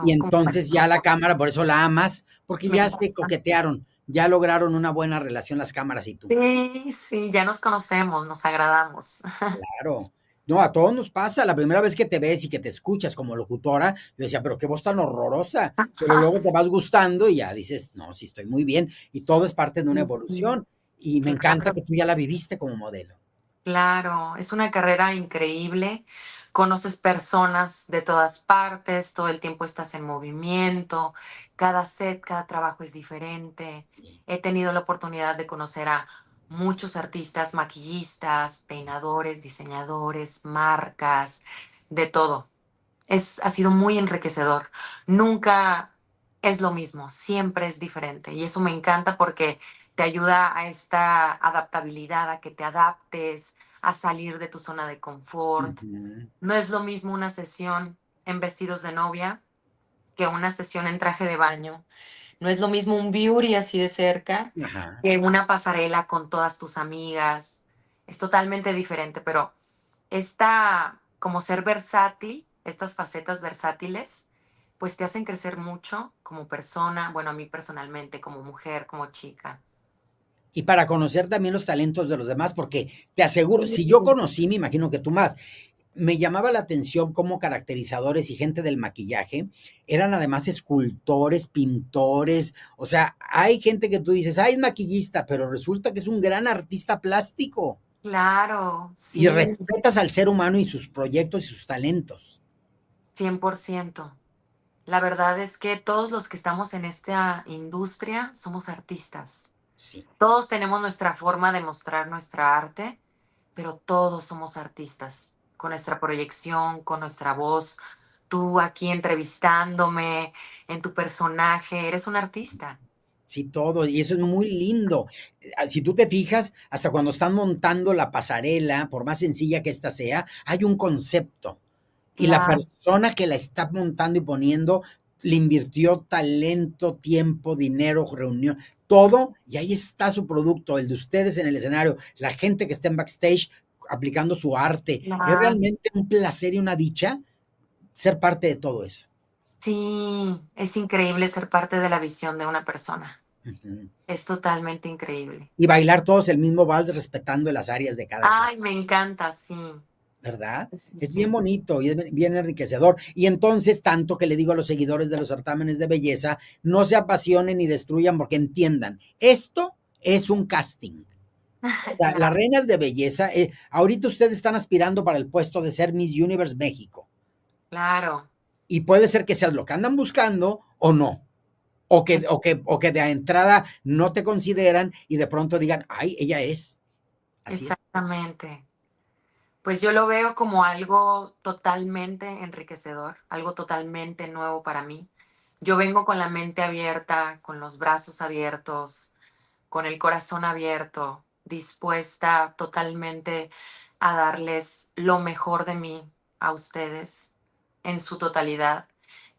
Y Claro, como entonces ya la persona. cámara, por eso la amas, porque Me ya se encanta. coquetearon, ya lograron una buena relación las cámaras y tú. Sí, sí, ya nos conocemos, nos agradamos. Claro. No, a todos nos pasa. La primera vez que te ves y que te escuchas como locutora, yo decía, pero qué voz tan horrorosa. Pero luego te vas gustando y ya dices, no, sí estoy muy bien. Y todo es parte de una evolución. Y me encanta Claro, que tú ya la viviste como modelo. claro, es una carrera increíble. Conoces personas de todas partes, todo el tiempo estás en movimiento, cada set, cada trabajo es diferente. Sí. He tenido la oportunidad de conocer a muchos artistas, maquillistas, peinadores, diseñadores, marcas, de todo. Ha sido muy enriquecedor. Nunca es lo mismo, siempre es diferente. Y eso me encanta porque te ayuda a esta adaptabilidad, a que te adaptes, a salir de tu zona de confort. Ujú. No es lo mismo una sesión en vestidos de novia que una sesión en traje de baño. No es lo mismo un beauty así de cerca Ajá. que una pasarela con todas tus amigas. Es totalmente diferente, pero esta, como ser versátil, estas facetas versátiles, pues te hacen crecer mucho como persona, bueno, a mí personalmente, como mujer, como chica. Y para conocer también los talentos de los demás, porque te aseguro, si yo conocí, me imagino que tú más, me llamaba la atención cómo caracterizadores y gente del maquillaje eran además escultores, pintores, o sea, hay gente que tú dices, es maquillista, pero resulta que es un gran artista plástico Claro, y sí, respetas al ser humano y sus proyectos y sus talentos. 100%. La verdad es que todos los que estamos en esta industria somos artistas. Sí. Todos tenemos nuestra forma de mostrar nuestra arte, pero todos somos artistas, con nuestra proyección, con nuestra voz. Tú aquí entrevistándome, en tu personaje, eres un artista. Sí, todo, y eso es muy lindo. Si tú te fijas, hasta cuando están montando la pasarela, por más sencilla que ésta sea, hay un concepto. Y la Claro, persona que la está montando y poniendo le invirtió talento, tiempo, dinero, reunión, todo, y ahí está su producto, el de ustedes en el escenario, la gente que está en backstage aplicando su arte. Es claro. realmente un placer y una dicha ser parte de todo eso. Sí, es increíble ser parte de la visión de una persona. Ujú. Es totalmente increíble. Y bailar todos el mismo vals respetando las áreas de cada quien. Ay, me encanta, sí. ¿Verdad? Sí, sí, Es bien sí. bonito y es bien enriquecedor. Y entonces, tanto que le digo a los seguidores de los certámenes de belleza, no se apasionen ni destruyan porque entiendan, esto es un casting. O sea, las Claro, reinas de belleza, ahorita ustedes están aspirando para el puesto de ser Miss Universe México. claro. Y puede ser que seas lo que andan buscando o no. O que de entrada no te consideran y de pronto digan, ay, ella es. Así es. Exactamente. Pues yo lo veo como algo totalmente enriquecedor, algo totalmente nuevo para mí. Yo vengo con la mente abierta, con los brazos abiertos, con el corazón abierto, dispuesta totalmente a darles lo mejor de mí a ustedes en su totalidad.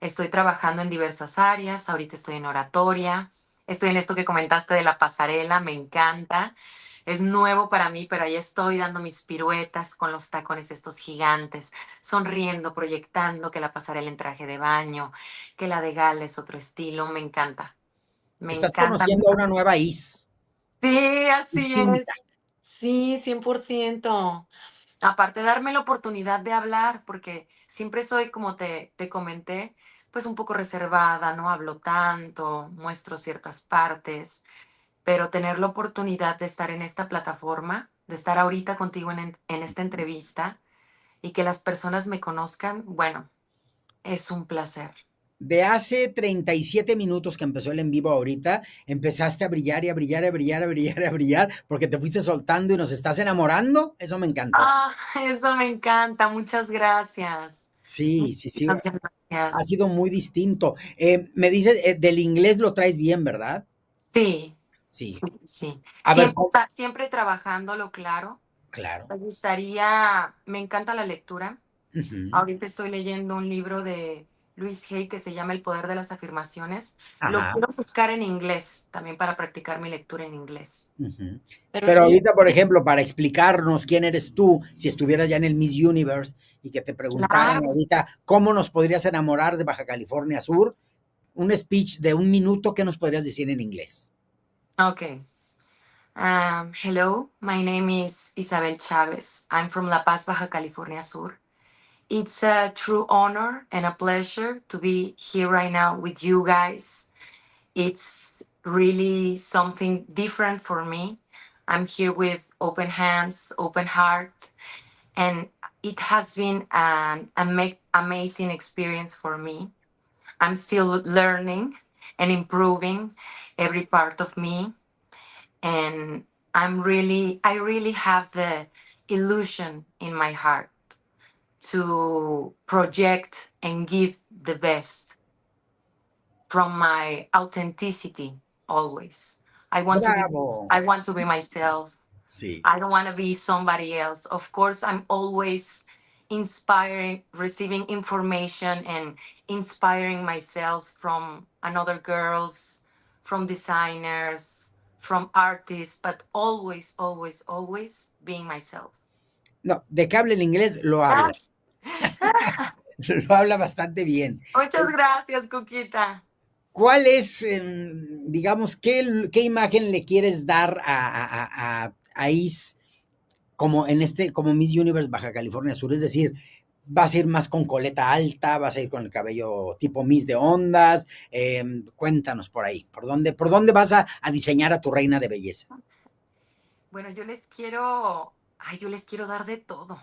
Estoy trabajando en diversas áreas, ahorita estoy en oratoria, estoy en esto que comentaste de la pasarela, me encanta. Es nuevo para mí, pero ahí estoy dando mis piruetas con los tacones estos gigantes, sonriendo, proyectando que la pasarela en traje de baño, que la de gala es otro estilo, me encanta. Me Estás encanta. conociendo a una nueva Is, Sí, así distinta. es. Sí, 100%. Aparte, darme la oportunidad de hablar, porque siempre soy, como te comenté, pues un poco reservada, no hablo tanto, muestro ciertas partes, pero tener la oportunidad de estar en esta plataforma, de estar ahorita contigo en esta entrevista y que las personas me conozcan, bueno, es un placer. De hace 37 minutos que empezó el en vivo ahorita, empezaste a brillar y a brillar, a brillar, a brillar, a brillar, porque te fuiste soltando y nos estás enamorando. Eso me encantó. Ah, eso me encanta, muchas gracias. Sí, sí, sí. Muchísimas Ha gracias. sido muy distinto. Me dices, del inglés lo traes bien, ¿verdad? Sí, Sí. sí, sí. A ver, Siempre trabajándolo, claro. claro. Me encanta la lectura. Ujú. Ahorita estoy leyendo un libro de Luis Hay que se llama El poder de las afirmaciones. Lo Ajá. quiero buscar en inglés, también para practicar mi lectura en inglés. Ujú. Pero Pero sí, ahorita, por ejemplo, para explicarnos quién eres tú, si estuvieras ya en el Miss Universe y que te preguntaran claro. ahorita cómo nos podrías enamorar de Baja California Sur, un speech de 1 minuto, ¿qué nos podrías decir en inglés? Okay. Hello, my name is Isabel Chavez. I'm from La Paz, Baja California Sur. It's a true honor and a pleasure to be here right now with you guys. It's really something different for me. I'm here with open hands, open heart, and it has been an amazing experience for me. I'm still learning and improving every part of me, and I really have the illusion in my heart to project and give the best from my authenticity always. Bravo. I want to be myself. Sí. I don't want to be somebody else. Of course, I'm always inspiring, receiving information and inspiring myself from another girls, from designers, from artists, but always, always, always being myself. No, de que hable el inglés, lo Ah, habla. Lo habla bastante bien. Muchas gracias, Cuquita. ¿Cuál es, digamos, qué imagen le quieres dar a Is como como Miss Universe Baja California Sur? Es decir, ¿vas a ir más con coleta alta? ¿Vas a ir con el cabello tipo Miss de ondas? Cuéntanos por ahí, por dónde vas a diseñar a tu reina de belleza? Bueno, yo les quiero dar de todo.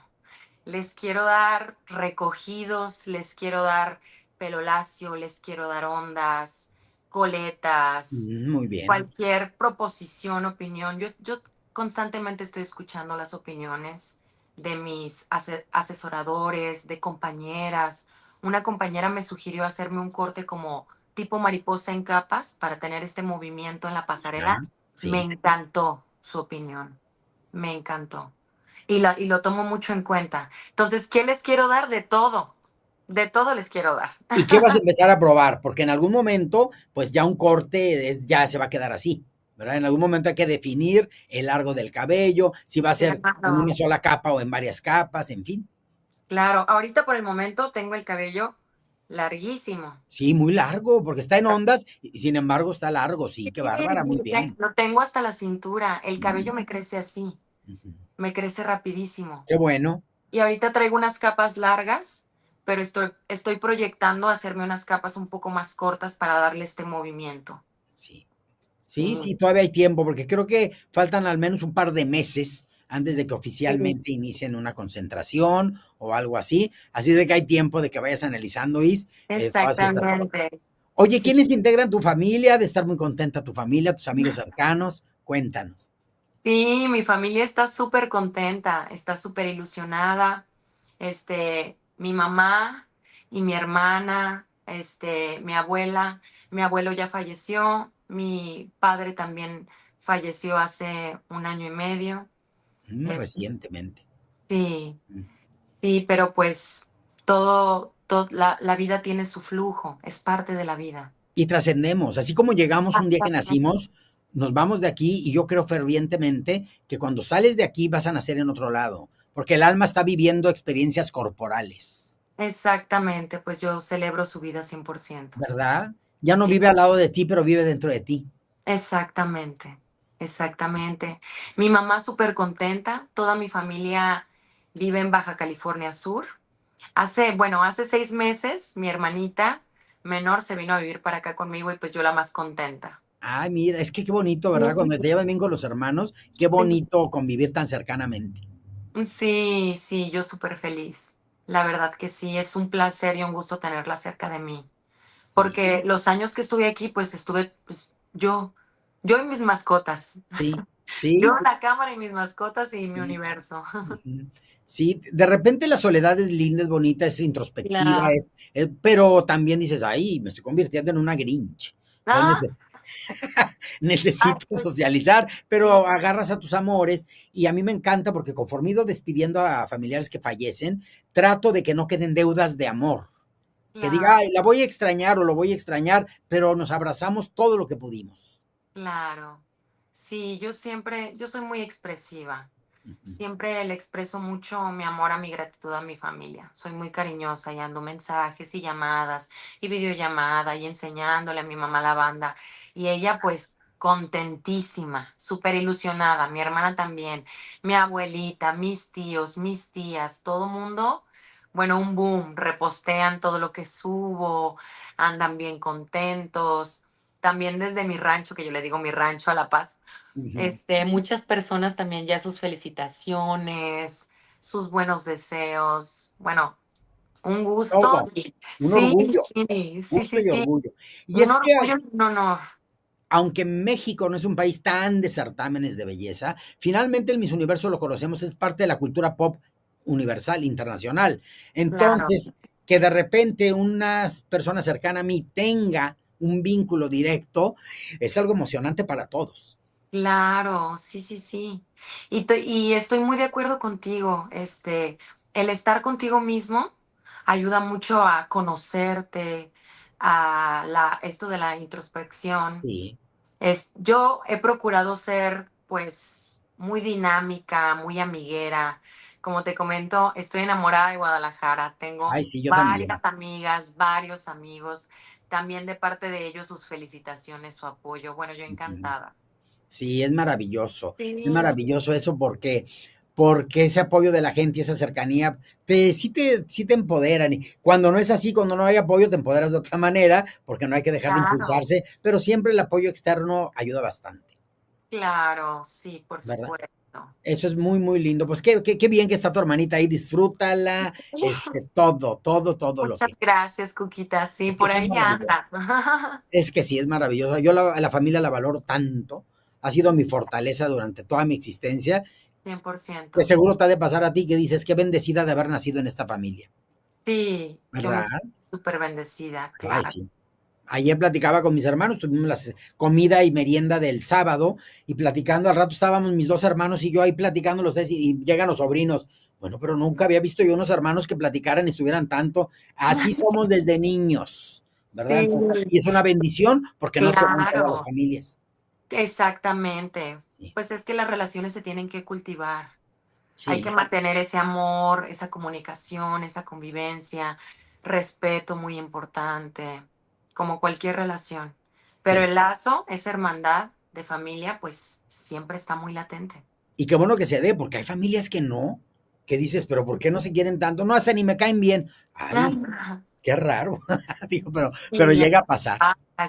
Les quiero dar recogidos, les quiero dar pelo lacio, les quiero dar ondas, coletas, Muy bien. cualquier proposición, opinión. Yo constantemente estoy escuchando las opiniones de mis asesoradores, de compañeras. Una compañera me sugirió hacerme un corte como tipo mariposa en capas para tener este movimiento en la Ah, pasarela. Me sí. encantó su opinión, me encantó. Y lo tomo mucho en cuenta. Entonces, ¿qué les quiero dar? De todo les quiero dar. ¿Y qué vas a empezar a probar? Porque en algún momento, pues ya un corte ya se va a quedar así, ¿verdad? En algún momento hay que definir el largo del cabello, si va a ser en Claro, una sola capa o en varias capas, en fin. claro. Ahorita por el momento tengo el cabello larguísimo. Sí, muy largo, porque está en ondas y sin embargo está largo, sí, Sí, qué bárbara, muy bien. lo tengo hasta la cintura. El cabello Mm, me crece así, ujú. me crece rapidísimo. Qué bueno, Y ahorita traigo unas capas largas, pero estoy proyectando hacerme unas capas un poco más cortas para darle este movimiento. sí. Sí, Sí, sí, todavía hay tiempo, porque creo que faltan al menos un par de meses antes de que sí, oficialmente inicien una concentración o algo así. Así de que hay tiempo de que vayas analizando, todas estas cosas. exactamente. Oye, Sí. ¿quiénes integran tu familia? De estar muy contenta tu familia, tus amigos cercanos. Cuéntanos. Sí, mi familia está súper contenta, está súper ilusionada. Mi mamá y mi hermana, mi abuela, mi abuelo ya falleció, mi padre también falleció hace un año y medio. Es- Recientemente. sí, Mm. sí, pero pues la vida tiene su flujo, es parte de la vida. Y trascendemos, así como llegamos un día que nacimos, nos vamos de aquí y yo creo fervientemente que cuando sales de aquí vas a nacer en otro lado, porque el alma está viviendo experiencias corporales, Exactamente, pues yo celebro su vida 100%. ¿verdad? Ya no Sí. vive al lado de ti, pero vive dentro de ti. Exactamente, exactamente. Mi mamá súper contenta, toda mi familia vive en Baja California Sur. Hace 6 meses mi hermanita menor se vino a vivir para acá conmigo y pues yo la más contenta. Ay, mira, es que qué bonito, ¿verdad? Ujú. Cuando te llevas bien con los hermanos, qué bonito convivir tan cercanamente. Sí, sí, yo súper feliz. La verdad que sí, es un placer y un gusto tenerla cerca de mí. Sí, Porque los años que estuve aquí, pues estuve, pues yo y mis mascotas. sí, Yo, sí, la cámara y mis mascotas y mi sí. universo. Ujú. Sí, de repente la soledad es linda, es bonita, es introspectiva, Claro. pero también dices, ay, me estoy convirtiendo en una Grinch. Ah, Entonces ay, necesito pues, socializar, sí, pero agarras a tus amores y a mí me encanta porque conforme he ido despidiendo a familiares que fallecen, trato de que no queden deudas de amor. Que diga, claro, ay, la voy a extrañar o lo voy a extrañar, pero nos abrazamos todo lo que pudimos. claro. Sí, yo soy muy expresiva. Ujú. Siempre le expreso mucho mi amor, a mi gratitud a mi familia. Soy muy cariñosa y ando mensajes y llamadas y videollamada y enseñándole a mi mamá la banda. Y ella pues contentísima, súper ilusionada, mi hermana también, mi abuelita, mis tíos, mis tías, todo mundo, bueno, un boom, repostean todo lo que subo, andan bien contentos. También desde mi rancho, que yo le digo mi rancho a La Paz, Ujú. muchas personas también ya sus felicitaciones, sus buenos deseos. Bueno, un gusto Todo, y un sí, orgullo, sí, sí, gusto sí, y sí, orgullo. Y un es que orgullo y un honor. aunque México no es un país tan de certámenes de belleza, finalmente el Miss Universo lo conocemos, es parte de la cultura pop universal, internacional. Claro, Entonces, que de repente una persona cercana a mí tenga un vínculo directo, es algo emocionante para todos. claro, sí, sí, sí. Y estoy muy de acuerdo contigo. El estar contigo mismo ayuda mucho a conocerte, esto de la introspección. Sí, Yo he procurado ser, pues, muy dinámica, muy amiguera. Como te comento, estoy enamorada de Guadalajara. Tengo Ay, sí, yo también. varias amigas, varios amigos. También de parte de ellos sus felicitaciones, su apoyo. Bueno, yo Ujú. encantada. Sí, es Sí, maravilloso eso porque ese apoyo de la gente y esa cercanía sí te empoderan. Y cuando no es así, cuando no hay apoyo, te empoderas de otra manera, porque no hay que dejar de claro, impulsarse, pero siempre el apoyo externo ayuda bastante, claro, sí, por ¿verdad? supuesto. Eso es muy, muy lindo. Pues qué bien que está tu hermanita ahí, disfrútala, todo lo Muchas que gracias, Cuquita. Sí, es que por sí es ahí maravilloso. anda. Es que sí, es maravilloso. Yo la familia la valoro tanto, ha sido mi fortaleza durante toda mi existencia. De 100%. seguro te ha de pasar a ti que dices, qué bendecida de haber nacido en esta familia, Sí, yo me ¿verdad? siento súper bendecida, Ay, claro. sí. Ayer platicaba con mis hermanos, tuvimos la comida y merienda del sábado y platicando, al rato estábamos mis dos hermanos y yo ahí platicando los tres y llegan los sobrinos. Bueno, pero nunca había visto yo unos hermanos que platicaran y estuvieran tanto. Así somos desde niños, ¿verdad? Sí, Entonces, y es una bendición porque no se dan todas las claro, familias. exactamente. Sí, Pues es que las relaciones se tienen que cultivar. Hay que sí, mantener ese amor, esa comunicación, esa convivencia, respeto muy importante, como cualquier relación. Pero sí. el lazo, esa hermandad de familia, pues siempre está muy latente. Y qué bueno que se dé, porque hay familias que no, que dices, pero ¿por qué no se quieren tanto? No, hasta ni me caen bien. Ay, qué raro. Digo, pero Sí, llega a pasar.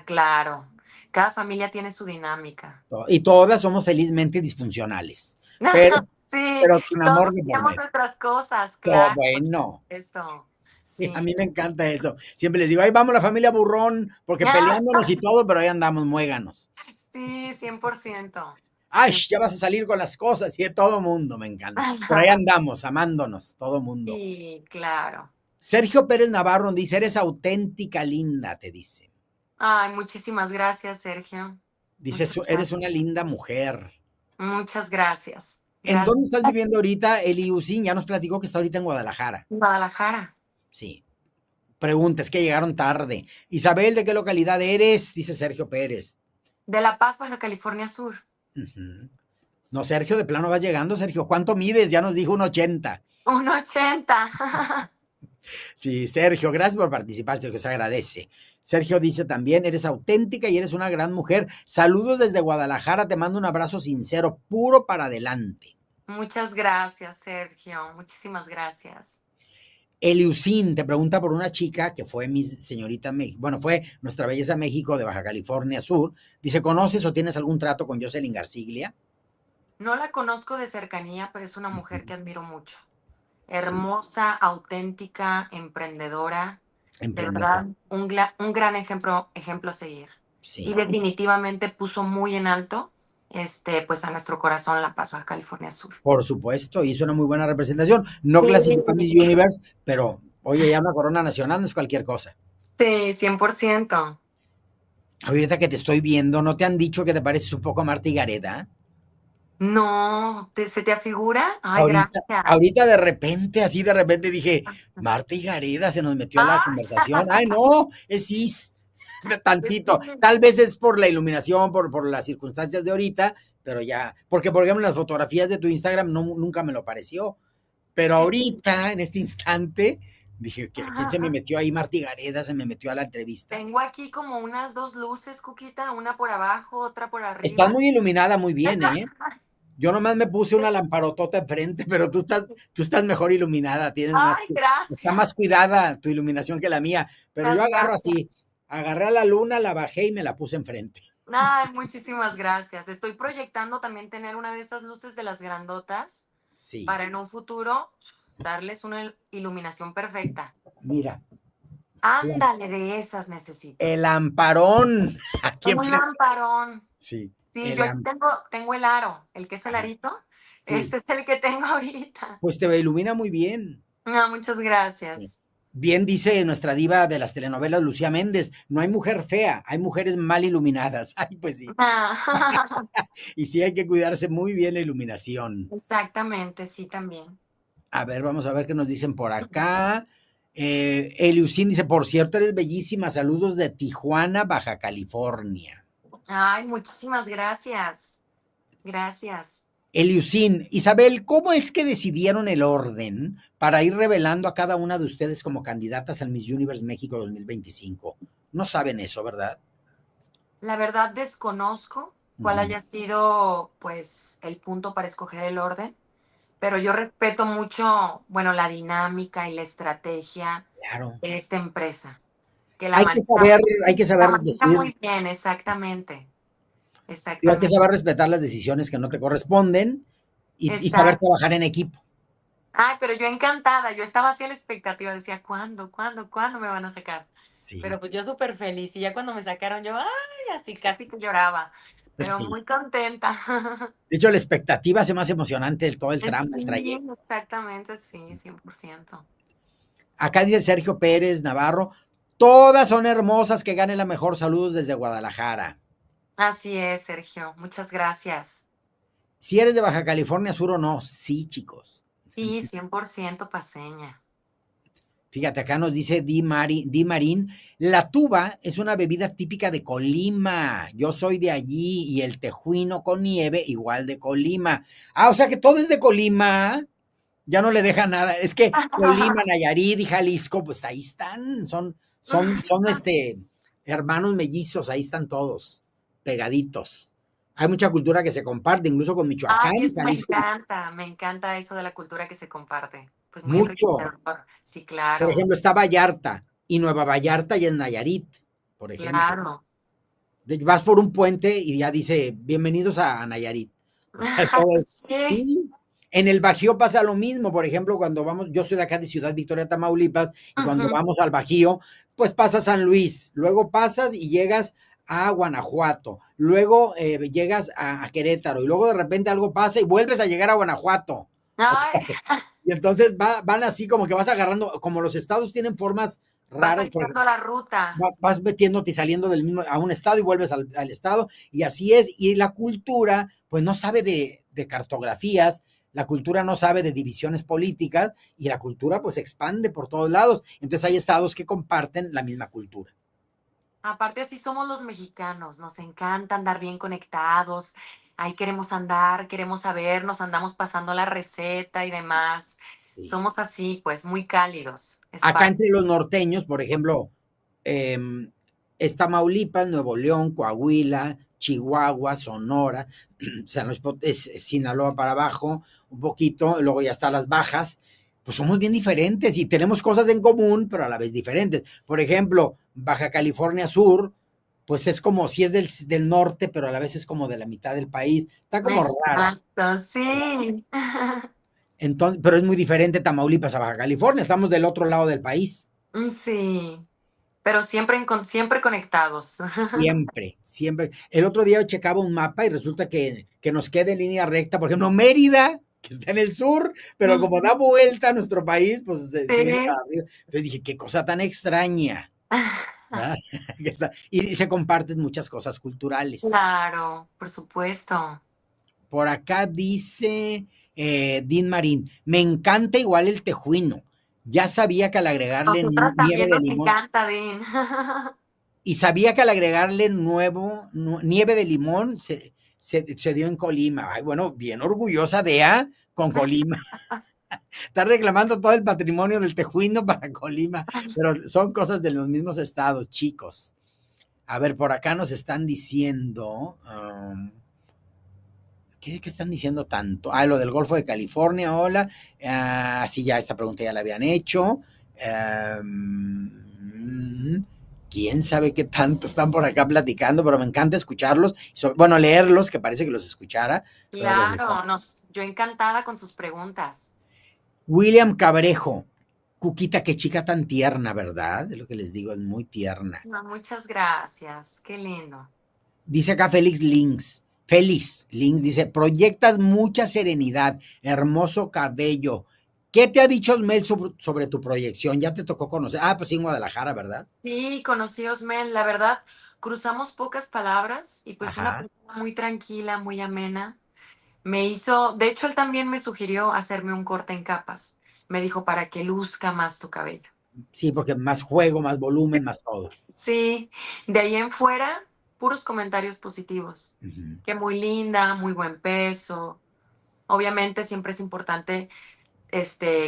claro. Cada familia tiene su dinámica. Y todas somos felizmente disfuncionales, pero, Sí, pero con todos amor de por tenemos medio. nuestras cosas, Todo claro, por bueno. supuesto. Sí, a Sí. mí me encanta eso. Siempre les digo, ahí vamos la familia burrón, porque peleándonos y todo, pero ahí andamos muéganos. Sí, 100%. Ay, Cien- ya vas a salir con las cosas y de todo mundo, me encanta. Pero ahí andamos, amándonos, todo mundo. Sí, claro. Sergio Pérez Navarro dice, eres auténtica, linda, te dice. Ay, muchísimas gracias, Sergio. Dice, Muchas eres una gracias. linda mujer. Muchas gracias. ¿En Gracias. dónde estás viviendo ahorita? Eli Ucin ya nos platicó que está ahorita en Guadalajara. Guadalajara, Sí. Pregunta, es que llegaron tarde. Isabel, ¿de qué localidad eres? Dice Sergio Pérez. de La Paz, Baja California Sur. Ujú. No, Sergio, de plano vas llegando, Sergio. ¿Cuánto mides? Ya nos dijo un 80. 1,80. Sí, Sergio, gracias por participar, Sergio, se agradece. Sergio dice también, eres auténtica y eres una gran mujer. Saludos desde Guadalajara, te mando un abrazo sincero, puro para adelante. Muchas gracias, Sergio. Muchísimas gracias. Eliusin te pregunta por una chica que fue mi señorita México, bueno, fue nuestra belleza México de Baja California Sur. Dice, ¿conoces o tienes algún trato con Jocelyn Garciglia? No la conozco de cercanía, pero es una mujer que admiro mucho. Sí, Hermosa, auténtica, emprendedora. De emprendedora. verdad, un gran ejemplo a seguir. Y Sí, definitivamente puso muy en alto, pues a nuestro corazón La Paz, Baja California Sur. por supuesto, hizo una muy buena representación. No Sí, clasificó a Miss Universe, pero oye, ya una corona nacional no es cualquier cosa. sí, 100%. Ahorita que te estoy viendo, ¿no te han dicho que te pareces un poco a Marta Gareda? No, ¿se te afigura? Ay, Ahorita, gracias. ahorita de repente, así de repente dije, Marta Gareda se nos metió a la Ay, conversación. Ay, no, es Cis, de pues tantito. sí. Tal vez es por la iluminación, por las circunstancias de ahorita, pero ya, porque por ejemplo, en las fotografías de tu Instagram no, nunca me lo pareció. Pero Sí. ahorita, en este instante, dije, ¿quién se me metió ahí? Marta Gareda se me metió a la entrevista. Tengo aquí como unas dos luces, Cuquita, una por abajo, otra por Estás arriba. muy iluminada, muy bien, ¿eh? Yo nomás me puse una lamparotota enfrente, pero tú estás mejor iluminada, Ay, está más gracias. cuidada tu iluminación que la mía. Pero yo Muchas agarro gracias. así, agarré a la luna, la bajé y me la puse enfrente. Ay, muchísimas gracias. Estoy proyectando también tener una de esas luces de las grandotas Sí, para en un futuro darles una iluminación perfecta. mira, Ándale, de esas necesito. el lamparón aquí Un enfrente. lamparón. Sí, Sí, yo aquí tengo el aro, el que es el ajá, arito. sí, Ese es el que tengo ahorita. pues te ilumina muy bien. No, muchas Sí. gracias. Bien dice nuestra diva de las telenovelas, Lucía Méndez, no hay mujer fea, hay mujeres mal iluminadas. Ay, pues sí. Ah, Y sí hay que cuidarse muy bien la iluminación. exactamente, sí, también. A ver, vamos a ver qué nos dicen por acá. Eliusin dice, por cierto, eres bellísima. Saludos de Tijuana, Baja California. Ay, muchísimas gracias. Gracias. Eliusín, Isabel, ¿cómo es que decidieron el orden para ir revelando a cada una de ustedes como candidatas al Miss Universe México 2025? No saben eso, ¿verdad? La verdad desconozco cuál Ujú. haya sido, pues, el punto para escoger el orden, pero yo respeto mucho, bueno, la dinámica y la estrategia Claro. de esta empresa, que Hay que saber, hay que la saber maneja decir, muy bien, exactamente, y hay que exactamente, saber respetar las decisiones que no te corresponden y saber exacto. trabajar en equipo. Ay, pero yo encantada, yo estaba así a la expectativa, decía, ¿cuándo, cuándo, cuándo me van a sacar? Sí, Pero pues yo súper feliz y ya cuando me sacaron yo, ay, así casi que lloraba, pero sí. muy contenta. De hecho, la expectativa hace más emocionante todo el tramo, el Sí, trayecto. exactamente, sí, 100%. Acá dice Sergio Pérez Navarro, todas son hermosas, que gane la mejor. Saludos desde Guadalajara. Así es, Sergio, muchas gracias. Si eres de Baja California Sur o no, sí, chicos. Sí, 100% paseña. Fíjate, acá nos dice Di Marín, la tuba es una bebida típica de Colima. Yo soy de allí y el tejuino con nieve igual de Colima. Ah, o sea que todo es de Colima. Ya no le deja nada. Es que Colima, Nayarit y Jalisco, pues ahí están. Son hermanos mellizos, ahí están todos, pegaditos. Hay mucha cultura que se comparte, incluso con Michoacán Ay, y eso Jalisco. me encanta eso de la cultura que se comparte. Pues muy Mucho. enriquecedor. Sí, Por claro, ejemplo, está Vallarta y Nueva Vallarta y en Nayarit, por ejemplo. claro. Vas por un puente y ya dice, bienvenidos a Nayarit. O sea, todo es, Sí. sí. En el Bajío pasa lo mismo, por ejemplo, cuando vamos, yo soy de acá de Ciudad Victoria, Tamaulipas, y cuando Ujú. vamos al Bajío, pues pasas San Luis, luego pasas y llegas a Guanajuato, luego llegas a Querétaro, y luego de repente algo pasa y vuelves a llegar a Guanajuato. Ay, Y entonces van así como que vas agarrando, como los estados tienen formas vas raras, porque echando la ruta. vas metiéndote y saliendo del mismo, a un estado y vuelves al estado, y así es. Y la cultura, pues no sabe de cartografías, la cultura no sabe de divisiones políticas, y la cultura pues se expande por todos lados. Entonces hay estados que comparten la misma cultura. Aparte, así somos los mexicanos, nos encanta andar bien conectados, ahí queremos andar, queremos saber, nos andamos pasando la receta y demás. Sí. Somos así, pues, muy cálidos, es Acá parte. entre los norteños, por ejemplo, eh, es Tamaulipas, Nuevo León, Coahuila, Chihuahua, Sonora, San Luis es Sinaloa para abajo, un poquito, luego ya está las bajas, pues somos bien diferentes y tenemos cosas en común, pero a la vez diferentes. Por ejemplo, Baja California Sur, pues es como si es del norte, pero a la vez es como de la mitad del país. Está como rara. Exacto, sí. Entonces, pero es muy diferente Tamaulipas a Baja California. Estamos del otro lado del país. Sí, pero siempre, siempre conectados. Siempre, siempre. El otro día checaba un mapa y resulta que nos queda en línea recta, por ejemplo, Mérida, que está en el sur, pero como da vuelta a nuestro país, pues se viene para Sí. arriba. Entonces dije, qué cosa tan extraña, ¿verdad? Y se comparten muchas cosas culturales. Claro, por supuesto. Por acá dice Dean Marín, me encanta igual el tejuino. Ya sabía que al agregarle Nosotras nieve también de nos limón, encanta, Dean. y sabía que al agregarle nieve de limón se dio en Colima. Ay, bueno, bien orgullosa de A con Colima. Está reclamando todo el patrimonio del tejuino para Colima, pero son cosas de los mismos estados, chicos. A ver, por acá nos están diciendo. ¿Qué están diciendo tanto? Ah, lo del Golfo de California, hola. Sí, ya esta pregunta ya la habían hecho. Quién sabe qué tanto están por acá platicando, pero me encanta escucharlos. Bueno, leerlos, que parece que los escuchara, pero los están. Claro, yo encantada con sus preguntas. William Cabrejo. Cuquita, qué chica tan tierna, ¿verdad? Es lo que les digo, es muy tierna. No, muchas gracias, qué lindo. Dice acá Félix Links. Félix Links dice, proyectas mucha serenidad, hermoso cabello. ¿Qué te ha dicho Osmel sobre tu proyección? Ya te tocó conocer. Ah, pues sí, en Guadalajara, ¿verdad? Sí, conocí a Osmel, la verdad, cruzamos pocas palabras y pues una Ajá. persona muy tranquila, muy amena. Me hizo, de hecho, él también me sugirió hacerme un corte en capas. Me dijo para que luzca más tu cabello. Sí, porque más juego, más volumen, más todo. Sí, de ahí en fuera, puros comentarios positivos. Ujú. Que muy linda, muy buen peso. Obviamente siempre es importante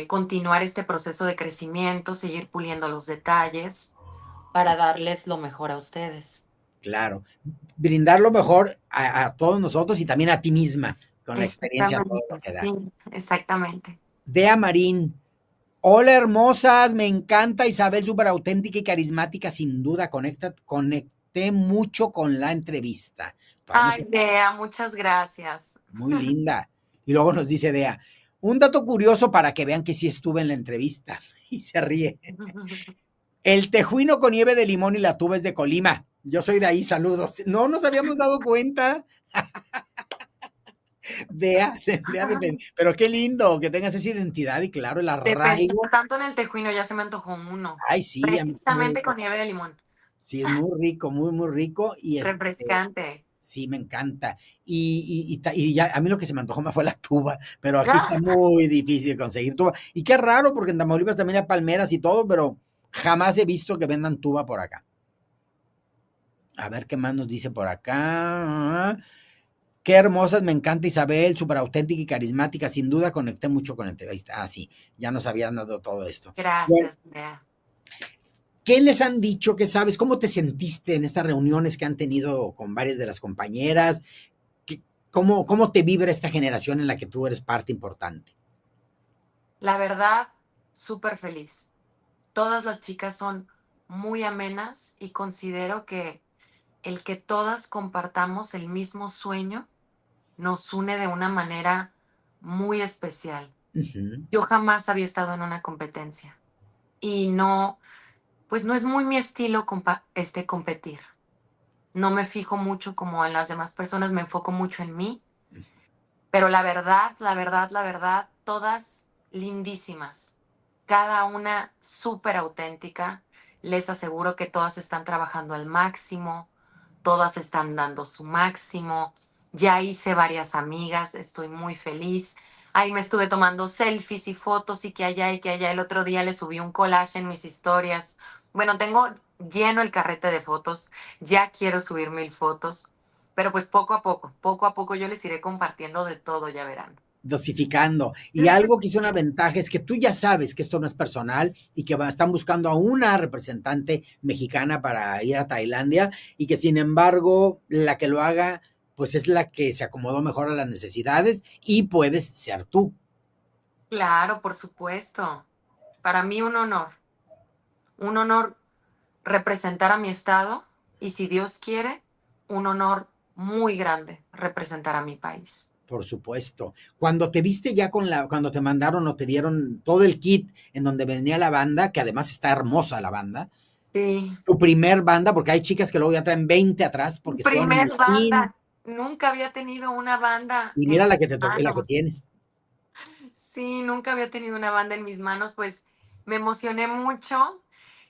continuar este proceso de crecimiento, seguir puliendo los detalles para darles lo mejor a ustedes. Claro. Brindar lo mejor a todos nosotros y también a ti misma, con la experiencia, todo Exactamente, lo que da. sí, exactamente. Dea Marín. Hola, hermosas. Me encanta Isabel, súper auténtica y carismática, sin duda. Conecté mucho con la entrevista. Todavía no Ay, sé. Dea, muchas gracias. Muy linda. Y luego nos dice Dea, un dato curioso para que vean que sí estuve en la entrevista. Y se ríe. El tejuino con nieve de limón y la tuba es de Colima. Yo soy de ahí, saludos. No nos habíamos dado cuenta. Pero qué lindo que tengas esa identidad y claro, el De pensar arraigo. tanto en el tejuino, ya se me antojó uno. Ay, sí, a mí Precisamente con nieve de limón. sí, es muy rico, muy, muy rico. Y Refrescante. sí, me encanta. Y ya, a mí lo que se me antojó más fue la tuba, pero aquí está muy difícil conseguir tuba. Y qué raro, porque en Tamaulipas también hay palmeras y todo, pero jamás he visto que vendan tuba por acá. A ver qué más nos dice por acá. Qué hermosas, me encanta Isabel, súper auténtica y carismática. Sin duda conecté mucho con la entrevista. Ah, sí, ya nos habían dado todo esto. Bueno, Gracias, Dea. ¿qué les han dicho? ¿Qué sabes? ¿Cómo te sentiste en estas reuniones que han tenido con varias de las compañeras? ¿Cómo te vibra esta generación en la que tú eres parte importante? La verdad, súper feliz. Todas las chicas son muy amenas y considero que el que todas compartamos el mismo sueño nos une de una manera muy especial. Ujú. Yo jamás había estado en una competencia y no, pues no es muy mi estilo competir. No me fijo mucho como en las demás personas, me enfoco mucho en mí, pero la verdad, todas lindísimas, cada una súper auténtica. Les aseguro que todas están trabajando al máximo, todas están dando su máximo. Ya hice varias amigas, estoy muy feliz. Ahí me estuve tomando selfies y fotos y que allá y que allá. El otro día le subí un collage en mis historias. Bueno, tengo lleno el carrete de fotos, ya quiero subir 1000 fotos, pero pues poco a poco yo les iré compartiendo de todo, ya verán. Dosificando. Y algo que es una ventaja es que tú ya sabes que esto no es personal y que están buscando a una representante mexicana para ir a Tailandia y que sin embargo la que lo haga pues es la que se acomodó mejor a las necesidades y puedes ser tú. Claro, por supuesto. Para mí un honor representar a mi estado y si Dios quiere, un honor muy grande representar a mi país. Por supuesto. Cuando te viste ya cuando te mandaron o te dieron todo el kit en donde venía la banda, que además está hermosa la banda, Sí, tu primer banda, porque hay chicas que luego ya traen 20 atrás porque estuvieron en primer el team, banda. Nunca había tenido una banda y en mira la que mis te tocó, la que manos. tienes. Sí, nunca había tenido una banda en mis manos, pues me emocioné mucho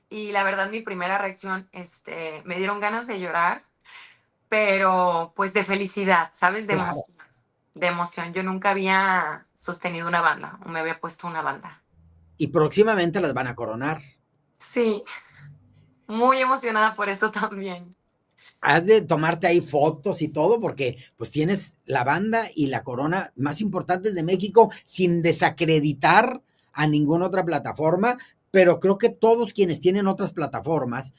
y la verdad mi primera reacción, me dieron ganas de llorar, pero pues de felicidad, ¿sabes? De Claro. emoción, de emoción. Yo nunca había sostenido una banda o me había puesto una banda. Y próximamente las van a coronar. Sí, muy emocionada por eso también. Has de tomarte ahí fotos y todo, porque pues tienes la banda y la corona más importantes de México sin desacreditar a ninguna otra plataforma, pero creo que todos quienes tienen otras plataformas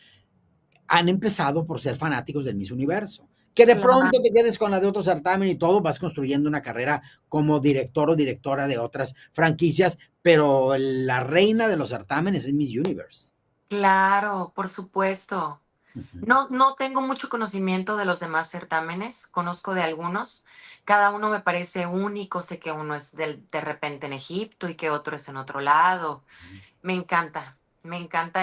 han empezado por ser fanáticos del Miss Universo. Que de Claro, pronto te quedes con la de otro certamen y todo, vas construyendo una carrera como director o directora de otras franquicias, pero la reina de los certámenes es Miss Universe. claro, por supuesto. Ujú. No tengo mucho conocimiento de los demás certámenes, conozco de algunos. Cada uno me parece único, sé que uno es de repente en Egipto y que otro es en otro lado. Me encanta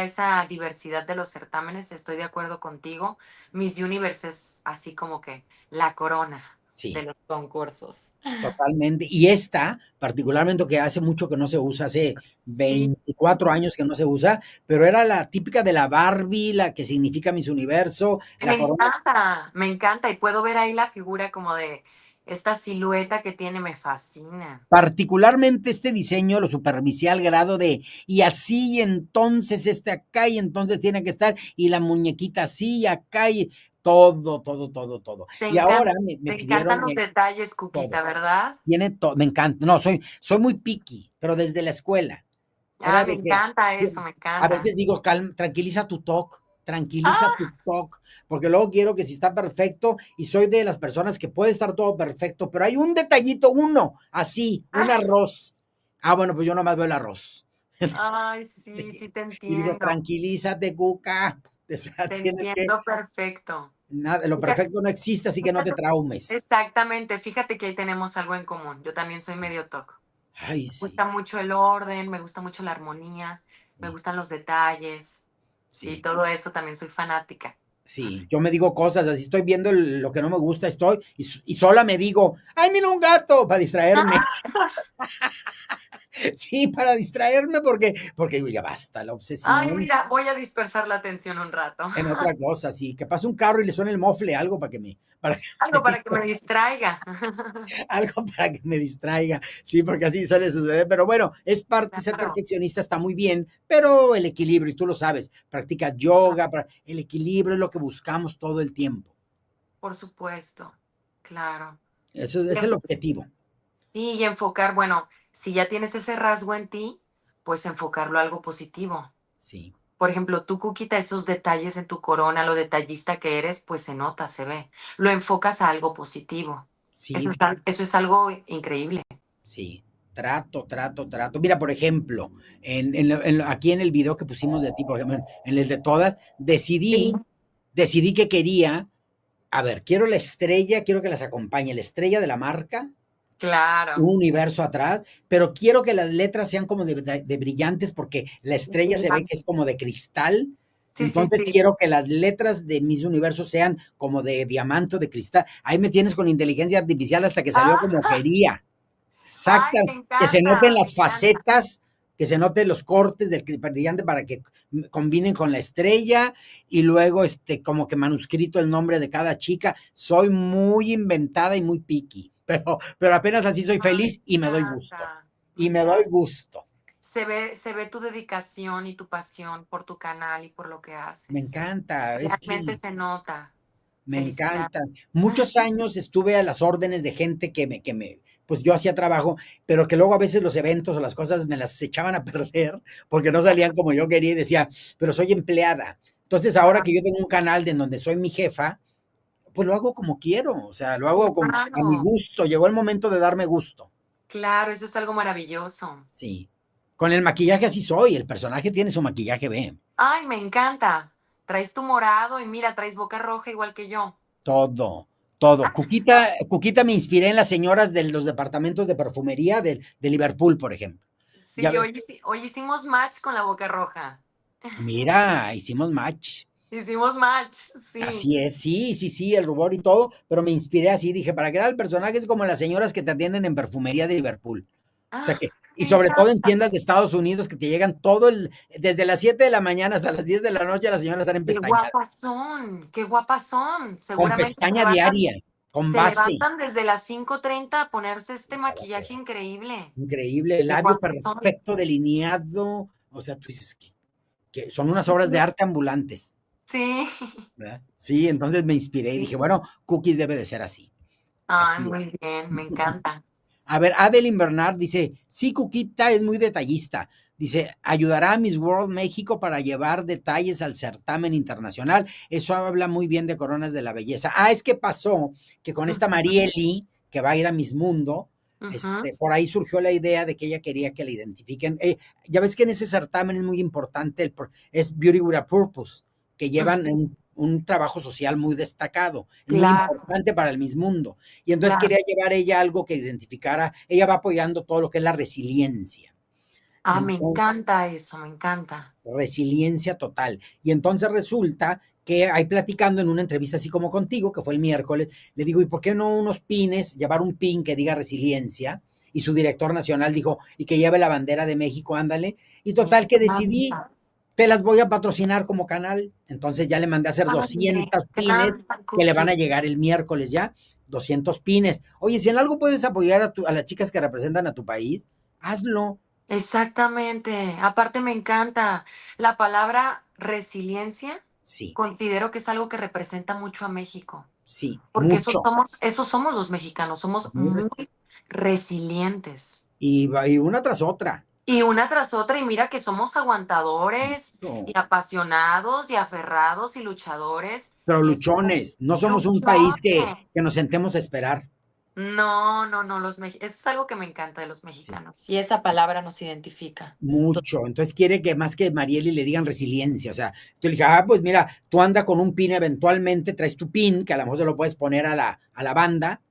esa diversidad de los certámenes, estoy de acuerdo contigo. Miss Universe es así como que la corona de Sí. los concursos. Totalmente. Y esta, particularmente que hace mucho que no se usa, hace Sí, 24 años que no se usa, pero era la típica de la Barbie, la que significa Miss Universo, la corona. me encanta y puedo ver ahí la figura como de esta silueta que tiene, me fascina. Particularmente este diseño lo supervisé al grado de, y así, y entonces este acá, y entonces tiene que estar, y la muñequita así, y acá, y todo, todo, todo, todo. Te Y ahora encan me te pidieron encantan los detalles, todo. Cuquita, ¿verdad? Tiene todo, me encanta. No, soy muy picky, pero desde la escuela. Era Ah, me de que encanta sí, eso, me a encanta. veces digo, tranquiliza tu ¡Ah! TOC, porque luego quiero que si está perfecto, y soy de las personas que puede estar todo perfecto, pero hay un detallito, uno, así, un Ah, arroz. Ah, bueno, pues yo nomás veo el arroz. ay, sí, sí te Y digo, entiendo, tranquilízate, Cuca. O sea, te tienes que, entiendo perfecto. nada, lo Fíjate perfecto no existe, así que no te traumes. exactamente, fíjate que ahí tenemos algo en común. Yo también soy medio TOC. Ay, Me gusta sí, mucho el orden, me gusta mucho la armonía, me sí, gustan los detalles. Sí, sí. todo eso también soy fanática. Sí, yo me digo cosas, así estoy viendo lo que no me gusta, y sola me digo, ay, mira un gato, para distraerme. Sí, para distraerme, porque digo, ya basta, la Ay, obsesión mira, voy a dispersar la atención un rato. en otra cosa, sí, que pase un carro y le suene el mofle, algo para que me Algo para que me distraiga. algo para que me distraiga, sí, porque así suele suceder, pero bueno, es parte, ser Claro, perfeccionista está muy bien, pero el equilibrio, y tú lo sabes, practicas yoga, el equilibrio es lo que buscamos todo el tiempo, por supuesto, claro. eso Y es el objetivo, sí, y enfocar, bueno, si ya tienes ese rasgo en ti, pues enfocarlo a algo positivo. sí, Por ejemplo, tú, Cuquita, esos detalles en tu corona, lo detallista que eres, pues se nota, se ve. Lo enfocas a algo positivo. sí, Eso es algo increíble. sí, trato. Mira, por ejemplo, aquí en el video que pusimos de ti, por ejemplo, en el de todas, Sí. decidí que quería, a ver, quiero la estrella, quiero que las acompañe, la estrella de la marca, Claro. un universo atrás, pero quiero que las letras sean como de brillantes porque la estrella se ve que es como de cristal. Sí, sí, Entonces sí. quiero que las letras de mis universos sean como de diamante o de cristal. Ahí me tienes con inteligencia artificial hasta que salió como Ah, quería. ay, Exacta, me que se noten encanta, me las encanta. facetas, que se noten los cortes del brillante para que combinen con la estrella y luego como que manuscrito el nombre de cada chica. Soy muy inventada y muy picky, pero apenas así soy Ay, feliz y me doy gusto. me Y me doy encanta. gusto. Se ve tu dedicación y tu pasión por tu canal y por lo que Me haces. encanta, es Realmente que se nota. me encanta. Felicidades. Muchos años estuve a las órdenes de gente pues yo hacía trabajo, pero que luego a veces los eventos o las cosas me las echaban a perder porque no salían como yo quería y decía, pero soy empleada. Entonces ahora que yo tengo un canal de en donde soy mi jefa, pues lo hago como quiero, o sea, lo hago a mi Claro, gusto. Llegó el momento de darme gusto. claro, eso es algo maravilloso. Sí. Con el maquillaje así soy, el personaje tiene su maquillaje, ve, Ay, me encanta. Traes tu morado y mira, traes boca roja igual que yo. todo. Todo. Cuquita me inspiré en las señoras de los departamentos de perfumería de Liverpool, por ejemplo. Ya Sí, ves, hoy hicimos match con la boca roja. mira, hicimos match. Hicimos match, sí. Así es, sí, el rubor y todo, pero me inspiré así, dije, para crear el personaje es como las señoras que te atienden en perfumería de Liverpool. O sea Ah, que, y me sobre todo en encanta. tiendas de Estados Unidos que te llegan desde las 7 de la mañana hasta las 10 de la noche, las señoras están en Qué pestañas, guapas son, qué guapas son. con Seguramente pestaña diaria, con se base. levantan desde las 5:30 a ponerse este maquillaje increíble. Increíble, el Qué labio guapas son. perfecto delineado. O sea, tú dices que son unas obras de arte ambulantes, Sí. ¿verdad? Sí, entonces me inspiré y Sí. dije, bueno, Cookies debe de ser así. Ay, Así es. muy bien, me encanta. A ver, Adeline Bernard dice, sí, Cuquita es muy detallista. Dice, ayudará a Miss World México para llevar detalles al certamen internacional. Eso habla muy bien de Coronas de la Belleza. Ah, es que pasó que con esta Ujú, Marieli, que va a ir a Miss Mundo, ujú. por ahí surgió la idea de que ella quería que la identifiquen. Ya ves que en ese certamen es muy importante, es Beauty with a Purpose, que llevan Ujú, un trabajo social muy destacado. Es muy claro, importante para el Miss Mundo. Y entonces claro. quería llevar ella algo que identificara, ella va apoyando todo lo que es la resiliencia. Ah, me Entonces, encanta eso, me encanta. resiliencia total. Y entonces resulta que ahí platicando en una entrevista así como contigo, que fue el miércoles, le digo, ¿y por qué no unos pines, llevar un pin que diga resiliencia? Y su director nacional dijo, y que lleve la bandera de México, ándale. Y Me total que decidí, encanta. te las voy a patrocinar como canal. Entonces ya le mandé a hacer Ay, me 200 pines encanta, que le van a Cookie. llegar el miércoles ya. 200 pines. Oye, si en algo puedes apoyar a las chicas que representan a tu país, hazlo. Exactamente. Aparte me encanta la palabra resiliencia. Sí, Considero que es algo que representa mucho a México, sí, porque mucho. eso somos los mexicanos, somos Muy muy resilientes. y una tras otra. Y una tras otra, y mira que somos aguantadores, No, y apasionados, y aferrados, y luchadores, pero y es luchones, no somos un país que luchones. nos sentemos a esperar. No, no, no, eso es algo que me encanta de los Sí, mexicanos, y esa palabra nos identifica. To mucho. Entonces quiere que más que Marieli le digan resiliencia. O sea, tú le dije, ah, pues mira, tú anda con un pin eventualmente, traes tu pin, que a lo mejor se lo puedes poner a la banda,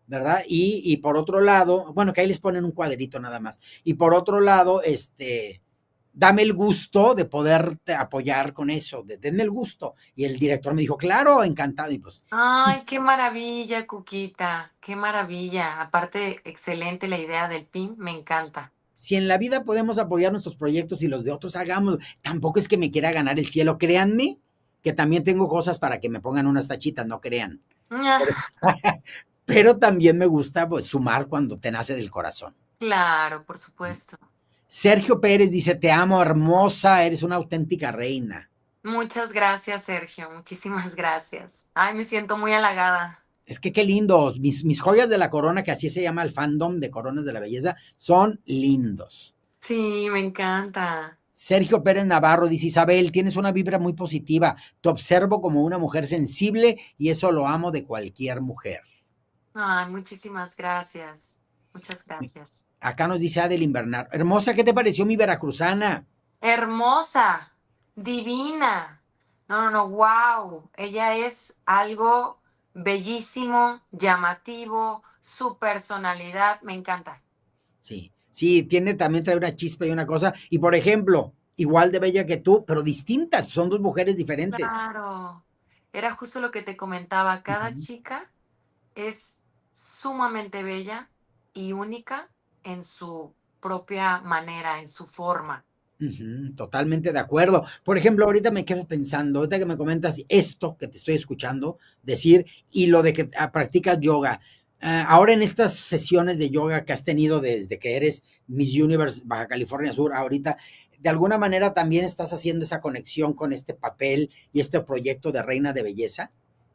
¿verdad? Y por otro lado, bueno, que ahí les ponen un cuadrito nada más. Y por otro lado, dame el gusto de poderte apoyar con eso, denme el gusto. Y el director me dijo, claro, encantado. Y Ay, pues, qué maravilla, Cuquita, qué maravilla. Aparte, excelente la idea del PIN, me encanta. si en la vida podemos apoyar nuestros proyectos y los de otros, hagamos. Tampoco es que me quiera ganar el cielo, créanme que también tengo cosas para que me pongan unas tachitas, no crean. Pero, pero también me gusta pues sumar cuando te nace del corazón. Claro, por supuesto. Sergio Pérez dice, te amo, hermosa, eres una auténtica reina. Muchas gracias, Sergio, muchísimas gracias. Ay, me siento muy halagada. Es que qué lindos, mis joyas de la corona, que así se llama el fandom de Coronas de la Belleza, son lindos. Sí, me encanta. Sergio Pérez Navarro dice, Isabel, tienes una vibra muy positiva, te observo como una mujer sensible y eso lo amo de cualquier mujer. Ay, muchísimas gracias. Muchas gracias. Acá nos dice Adeline Bernard, hermosa, ¿qué te pareció mi veracruzana? Hermosa, divina. No, no, no, wow. Ella es algo bellísimo, llamativo, su personalidad, me encanta. Sí, sí, tiene también trae una chispa y una cosa. Y por ejemplo, igual de bella que tú, pero distintas, son dos mujeres diferentes. Claro. Era justo lo que te comentaba. Cada Ujú, chica es sumamente bella y única en su propia manera, en su forma. ujú, totalmente de acuerdo. Por ejemplo, ahorita me quedo pensando, ahorita que me comentas esto que te estoy escuchando decir y lo de que practicas yoga. Ahora en estas sesiones de yoga que has tenido desde que eres Miss Universe Baja California Sur, ahorita, de alguna manera también estás haciendo esa conexión con este papel y este proyecto de reina de belleza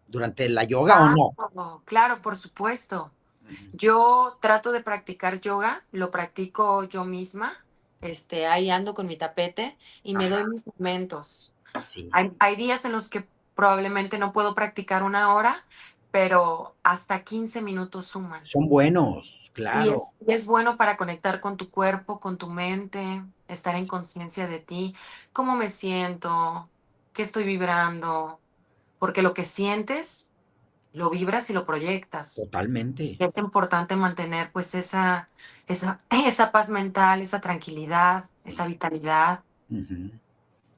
durante la yoga o no. Claro, claro, por supuesto. Ujú. Yo trato de practicar yoga, lo practico yo misma. Ahí ando con mi tapete y me Ajá, doy mis momentos. sí, Hay días en los que probablemente no puedo practicar una hora, pero hasta 15 minutos suman. son buenos, claro. Y es bueno para conectar con tu cuerpo, con tu mente, estar en conciencia de ti, cómo me siento, qué estoy vibrando, porque lo que sientes, lo vibras y lo proyectas. Totalmente. Es importante mantener pues esa paz mental, esa tranquilidad, esa Sí. vitalidad. Ujú.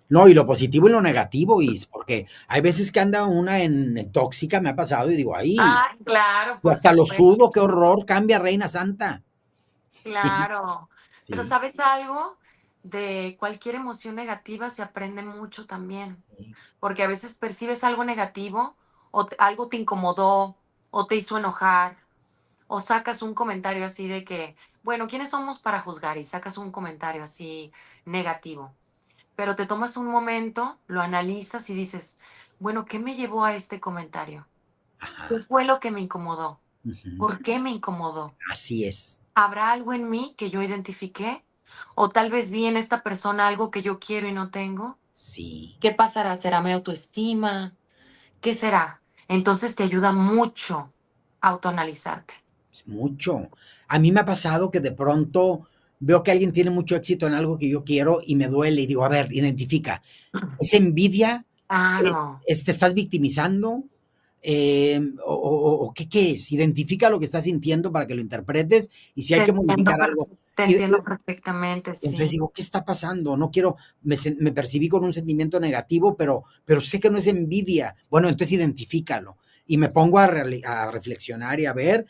No, y lo positivo y lo negativo, porque hay veces que anda una en tóxica, me ha pasado, y digo, ay, Ah, claro, y por hasta lo supuesto. sudo, qué horror, cambia, Reina Santa. Sí, Claro, pero sí, ¿sabes algo? De cualquier emoción negativa se aprende mucho también, sí. porque a veces percibes algo negativo algo te incomodó o te hizo enojar o sacas un comentario así de que, bueno, ¿quiénes somos para juzgar? Y sacas un comentario así negativo, pero te tomas un momento, lo analizas y dices, bueno, ¿qué me llevó a este comentario? ¿Qué Ajá, fue lo que me incomodó? ujú. ¿Por qué me incomodó? Así es. ¿Habrá algo en mí que yo identifiqué? ¿O tal vez vi en esta persona algo que yo quiero y no tengo? Sí, ¿Qué pasará? ¿Será mi autoestima? ¿Qué será? Entonces te ayuda mucho a autoanalizarte. es mucho. A mí me ha pasado que de pronto veo que alguien tiene mucho éxito en algo que yo quiero y me duele y digo, a ver, identifica, ¿es envidia? Claro, ¿Te estás victimizando? ¿Qué es? Identifica lo que estás sintiendo para que lo interpretes y si hay que modificar algo. te Y, entiendo perfectamente, entonces sí. digo, ¿qué está pasando? No quiero, me percibí con un sentimiento negativo, pero sé que no es envidia. Bueno, entonces identifícalo. Y me pongo a reflexionar y a ver,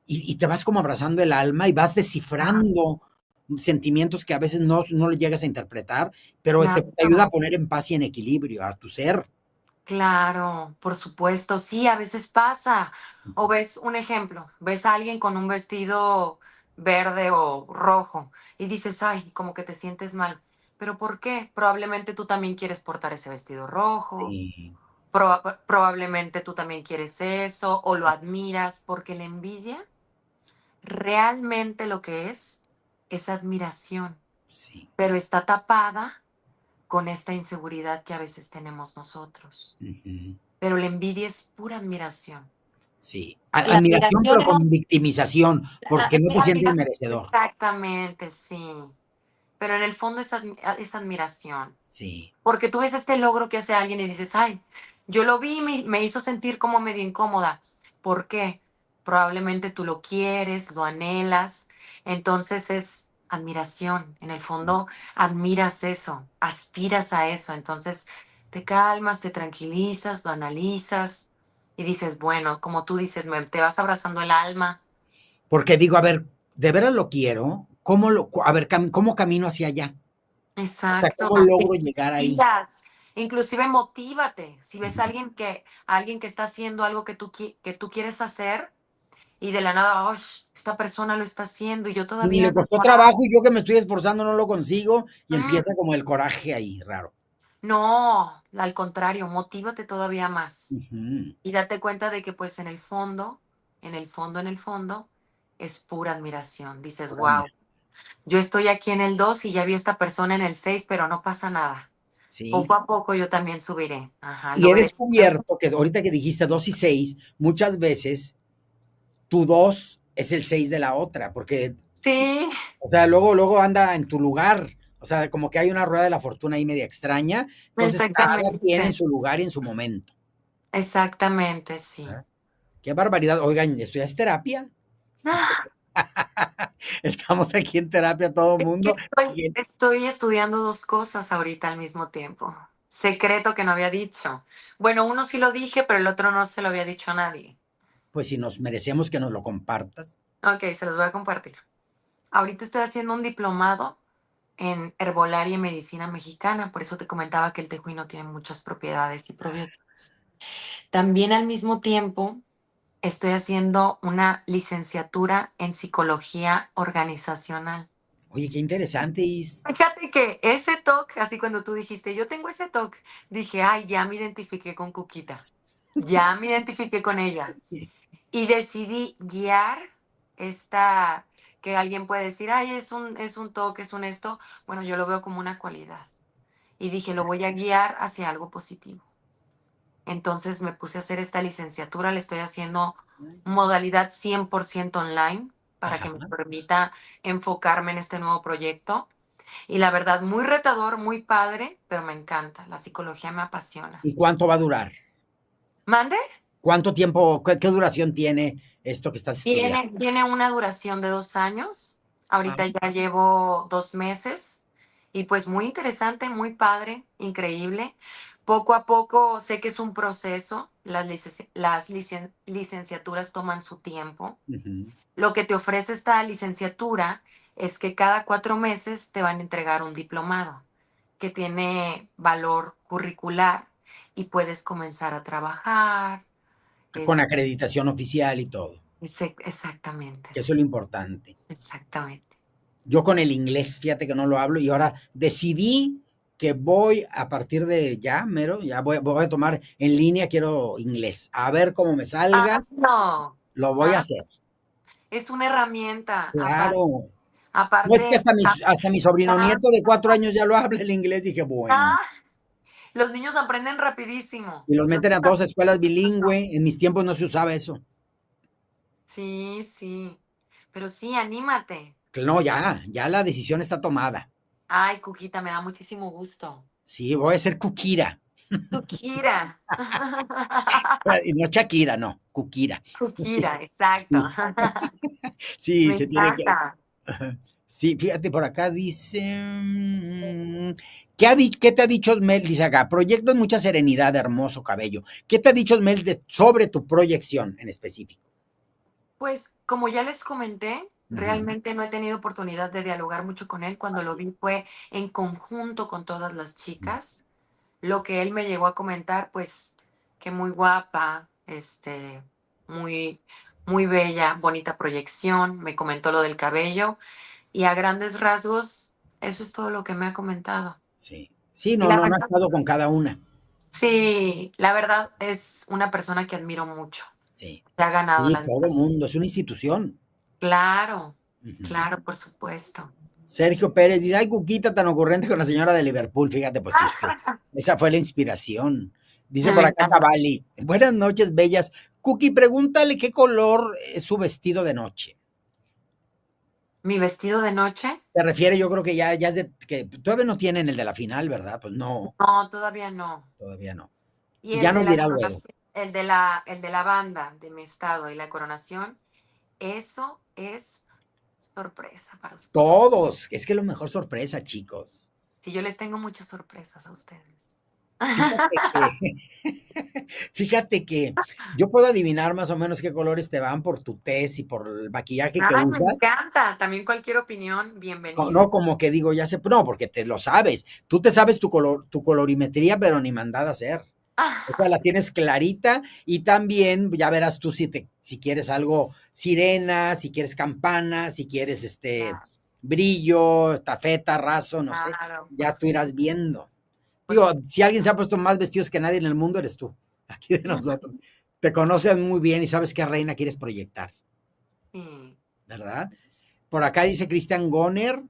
y te vas como abrazando el alma y vas descifrando sentimientos que a veces no lo llegas a interpretar, pero te ayuda a Claro, poner en paz y en equilibrio a tu ser. claro, por supuesto, sí, a veces pasa. O ves un ejemplo, ves a alguien con un vestido verde o rojo y dices, ay, como que te sientes mal. ¿Pero por qué? Probablemente tú también quieres portar ese vestido rojo, Sí, probablemente tú también quieres eso o lo admiras, porque la envidia realmente lo que es admiración, sí. pero está tapada con esta inseguridad que a veces tenemos nosotros. Ujú. Pero la envidia es pura admiración. Sí. La Admiración, admiración pero es con victimización, porque no te sientes merecedor. exactamente, sí. Pero en el fondo es admiración. Sí. Porque tú ves este logro que hace alguien y dices, ay, yo lo vi y me hizo sentir como medio incómoda. ¿Por qué? Probablemente tú lo quieres, lo anhelas. Entonces es admiración. En el fondo admiras eso, aspiras a eso. Entonces te calmas, te tranquilizas, lo analizas y dices, bueno, como tú dices, te vas abrazando el alma. Porque digo, a ver, ¿de veras lo quiero? A ver, ¿cómo camino hacia allá? O sea, Exacto. ¿cómo logro llegar ahí? Inspiras, inclusive motívate. Si ves a alguien que está haciendo algo que tú quieres hacer y de la nada, "Osh, esta persona lo está haciendo y yo Y todavía le no costó lo hago". trabajo y yo que me estoy esforzando no lo consigo y Mm, empieza como el coraje ahí, raro. no, al contrario, motívate todavía más Ujú. y date cuenta de que pues en el fondo, es pura admiración. Dices, Pura wow, admiración. yo estoy aquí en el 2 y ya vi a esta persona en el 6, pero no pasa nada. Sí. Poco a poco yo también subiré. Ajá, Y lo he veré. descubierto que ahorita que dijiste 2 y 6, muchas veces tu 2 es el 6 de la otra, porque, Sí, o sea, luego anda en tu lugar. O sea, como que hay una rueda de la fortuna ahí media extraña. Entonces, cada quien en exactamente. su lugar y en su momento. Exactamente, sí. ¿Ah? Qué barbaridad. Oigan, ¿estudias terapia? Ah, Estamos aquí en terapia todo el es que mundo. estoy estudiando 2 cosas ahorita al mismo tiempo. Secreto que no había dicho. Bueno, uno sí lo dije, pero el otro no se lo había dicho a nadie. Pues si nos merecemos que nos lo compartas. Okey, se los voy a compartir. Ahorita estoy haciendo un diplomado en herbolaria y medicina mexicana, por eso te comentaba que el tejuino tiene muchas propiedades y probióticos. También al mismo tiempo estoy haciendo una licenciatura en psicología organizacional. Oye, qué interesante, Is. Fíjate que ese toque, así cuando tú dijiste, yo tengo ese toque, dije, ay, ya me identifiqué con Cuquita, ya me identifiqué con ella. Y decidí guiar esta, que alguien puede decir, ay, es un toque, es un esto. Bueno, yo lo veo como una cualidad. Y dije, lo voy a guiar hacia algo positivo. Entonces me puse a hacer esta licenciatura, le estoy haciendo modalidad 100% online para Ajá. que me permita enfocarme en este nuevo proyecto. Y la verdad, muy retador, muy padre, pero me encanta. La psicología me apasiona. ¿Y cuánto va a durar? ¿Mande? ¿Cuánto tiempo, qué duración tiene esto que estás estudiando? Tiene una duración de 2 años. Ah, Ahorita ya llevo 2 meses. Y pues muy interesante, muy padre, increíble. Poco a poco sé que es un proceso. Las licenciaturas toman su tiempo. ujú. Lo que te ofrece esta licenciatura es que cada 4 meses te van a entregar un diplomado que tiene valor curricular y puedes comenzar a trabajar. Con Es, acreditación oficial y todo, exactamente, que eso es sí, lo importante. exactamente. Yo con el inglés, fíjate que no lo hablo y ahora decidí que voy a partir de ya, mero, ya voy a tomar en línea, quiero inglés. A ver cómo me salga, No, lo voy a ah, hacer. es una herramienta, aparte, Claro. No es que aparte, hasta mi sobrino ah, nieto de 4 años ya lo habla el inglés, dije, bueno. ah, los niños aprenden rapidísimo. Y los meten a todas escuelas bilingüe, en mis tiempos no se usaba eso. Sí, sí, pero sí, anímate. No, ya la decisión está tomada. Ay, Cujita, me da muchísimo gusto. Sí, voy a ser Kukira. Kukira. Y no Shakira, no, Kukira. Kukira, exacto. Sí, sí, Me se tiene que. encanta. Sí, fíjate, por acá dice. ¿Qué te ha dicho Mel? Dice acá, proyectas mucha serenidad, hermoso cabello. ¿Qué te ha dicho Mel sobre tu proyección en específico? Pues, como ya les comenté, Ujú. realmente no he tenido oportunidad de dialogar mucho con él. Cuando lo Así vi es. fue en conjunto con todas las Ujú. chicas. Lo que él me llegó a comentar, pues, que muy guapa, muy, muy bella, bonita proyección. Me comentó lo del cabello y a grandes rasgos Eso es todo lo que me ha comentado. Sí. Sí, Y no, la no, no ha verdad, estado con cada una. sí, la verdad es una persona que admiro mucho. Sí. Se ha ganado Sí, la todo admiración. mundo, es una institución. Claro, Ujú. claro, por supuesto. Sergio Pérez dice, ay, Cuquita tan ocurrente con la señora de Liverpool. Fíjate, pues sí, es que esa fue la inspiración. Dice Me por acá encanta. Tabali, buenas noches, bellas. Cookie, pregúntale qué color es su vestido de noche. Mi vestido de noche, Se refiere, yo creo que ya es de, que todavía no tienen el de la final, ¿verdad? Pues no, no, todavía no. todavía no. Y Ya el de nos la dirá luego. coronación, el de la banda de mi estado y la coronación, eso es sorpresa para ustedes. Todos, es que lo mejor sorpresa, chicos. Sí, yo les tengo muchas sorpresas a ustedes. Fíjate que, fíjate que yo puedo adivinar más o menos qué colores te van por tu tez y por el maquillaje que Ay, me usas. encanta. También cualquier opinión, No, bienvenida. no como que digo, ya sé, no, porque te lo sabes. Tú te sabes tu color, tu colorimetría, pero ni mandada a hacer. O sea, la tienes clarita y también ya verás tú si quieres algo sirena, si quieres campana, si quieres brillo, tafeta, raso, no sé. Claro, por Ya tú irás supuesto. viendo. Por Digo, supuesto. si alguien se ha puesto más vestidos que nadie en el mundo, eres tú, aquí de nosotros. Te conocen muy bien y sabes qué reina quieres proyectar, Sí. ¿verdad? Por acá dice Cristian Goner,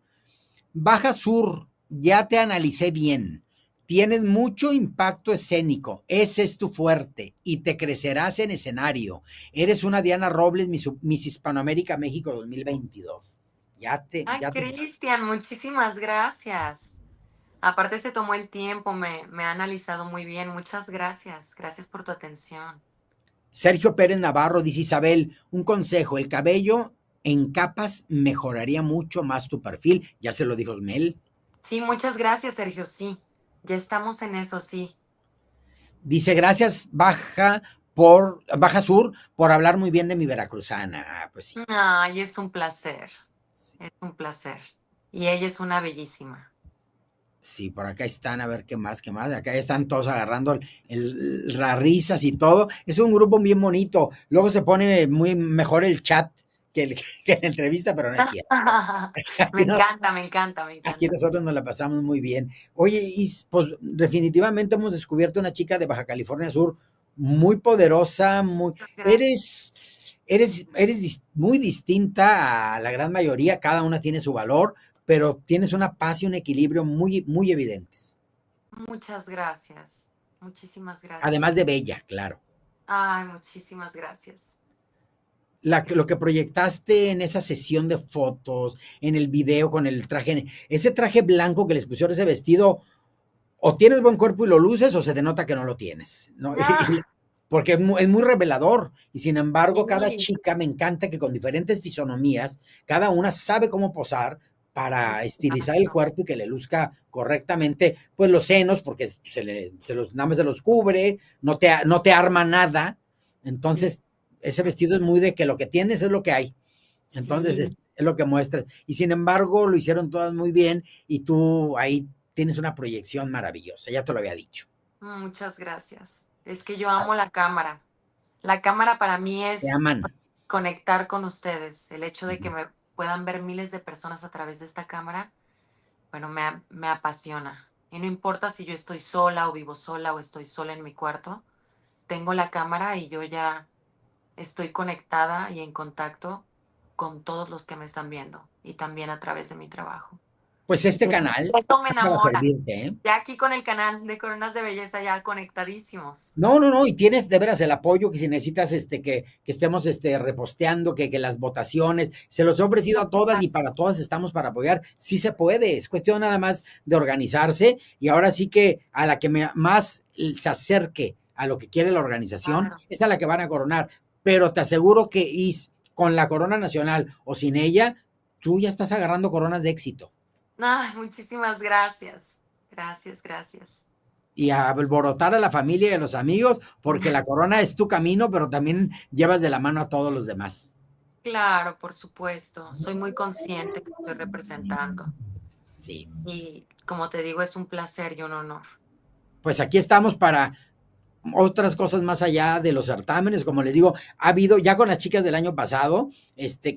Baja Sur, ya te analicé bien. Tienes mucho impacto escénico, ese es tu fuerte y te crecerás en escenario. Eres una Diana Robles, Miss Hispanoamérica México 2022. Ay, Ya te. Cristian, muchísimas gracias. Aparte se tomó el tiempo, me ha analizado muy bien. Muchas gracias. Gracias por tu atención. Sergio Pérez Navarro dice Isabel, un consejo, el cabello en capas mejoraría mucho más tu perfil. Ya se lo dijo Mel. Sí, muchas gracias, Sergio. Sí, ya estamos en eso, sí. Dice, gracias Baja Sur por hablar muy bien de mi veracruzana. Ah, pues sí. Ay, es un placer, Sí. es un placer. Y ella es una bellísima. Sí, por acá están, a ver qué más, qué más. Acá están todos agarrando las risas y todo. Es un grupo bien bonito. Luego se pone muy mejor el chat que la entrevista, pero no es cierto. Me Aquí, no- encanta, me encanta, me aquí encanta. nosotros nos la pasamos muy bien. Oye, y pues definitivamente hemos descubierto una chica de Baja California Sur muy poderosa, Muchas gracias. muy distinta a la gran mayoría. Cada una tiene su valor, pero tienes una paz y un equilibrio muy, muy evidentes. Muchas gracias. Muchísimas Además gracias. de bella, claro. Ay, muchísimas gracias. Lo que proyectaste en esa sesión de fotos, en el video con el traje, ese traje blanco que les pusieron ese vestido, o tienes buen cuerpo y lo luces, o se te nota que no lo tienes, ¿no? Ah, Porque es muy revelador. Y sin embargo, cada sí, chica me encanta que con diferentes fisonomías, cada una sabe cómo posar para estilizar el exacto. cuerpo y que le luzca correctamente, pues los senos, porque nada más se los cubre, no te arma nada. Sí, Entonces, ese vestido es muy de que lo que tienes es lo que hay. Entonces, sí. es lo que muestra. Y sin embargo, lo hicieron todas muy bien y tú ahí tienes una proyección maravillosa, ya te lo había dicho. Muchas gracias. Es que yo amo la cámara. La cámara para mí Se es aman. conectar con ustedes. El hecho de que Ujú. me puedan ver miles de personas a través de esta cámara, bueno, me apasiona. Y no importa si yo estoy sola o vivo sola o estoy sola en mi cuarto, tengo la cámara y yo ya estoy conectada y en contacto con todos los que me están viendo y también a través de mi trabajo. Pues este canal Esto me está para enamora. servirte, ¿eh? Ya aquí con el canal de Coronas de Belleza ya conectadísimos. No, no, no, y tienes de veras el apoyo que si necesitas que estemos reposteando, que las votaciones, se los he ofrecido a todas y para todas estamos para apoyar. Sí se puede, es cuestión nada más de organizarse y ahora sí que a la que más se acerque a lo que quiere la organización, Claro. es a la que van a coronar. Pero te aseguro que con la corona nacional o sin ella, tú ya estás agarrando coronas de éxito. Ay, muchísimas gracias. Gracias, gracias. Y a alborotar a la familia y a los amigos, porque la corona es tu camino, pero también llevas de la mano a todos los demás. Claro, por supuesto. Soy muy consciente que estoy representando. Sí. Y como te digo, es un placer y un honor. Pues aquí estamos para otras cosas más allá de los certámenes, como les digo, ha habido, ya con las chicas del año pasado,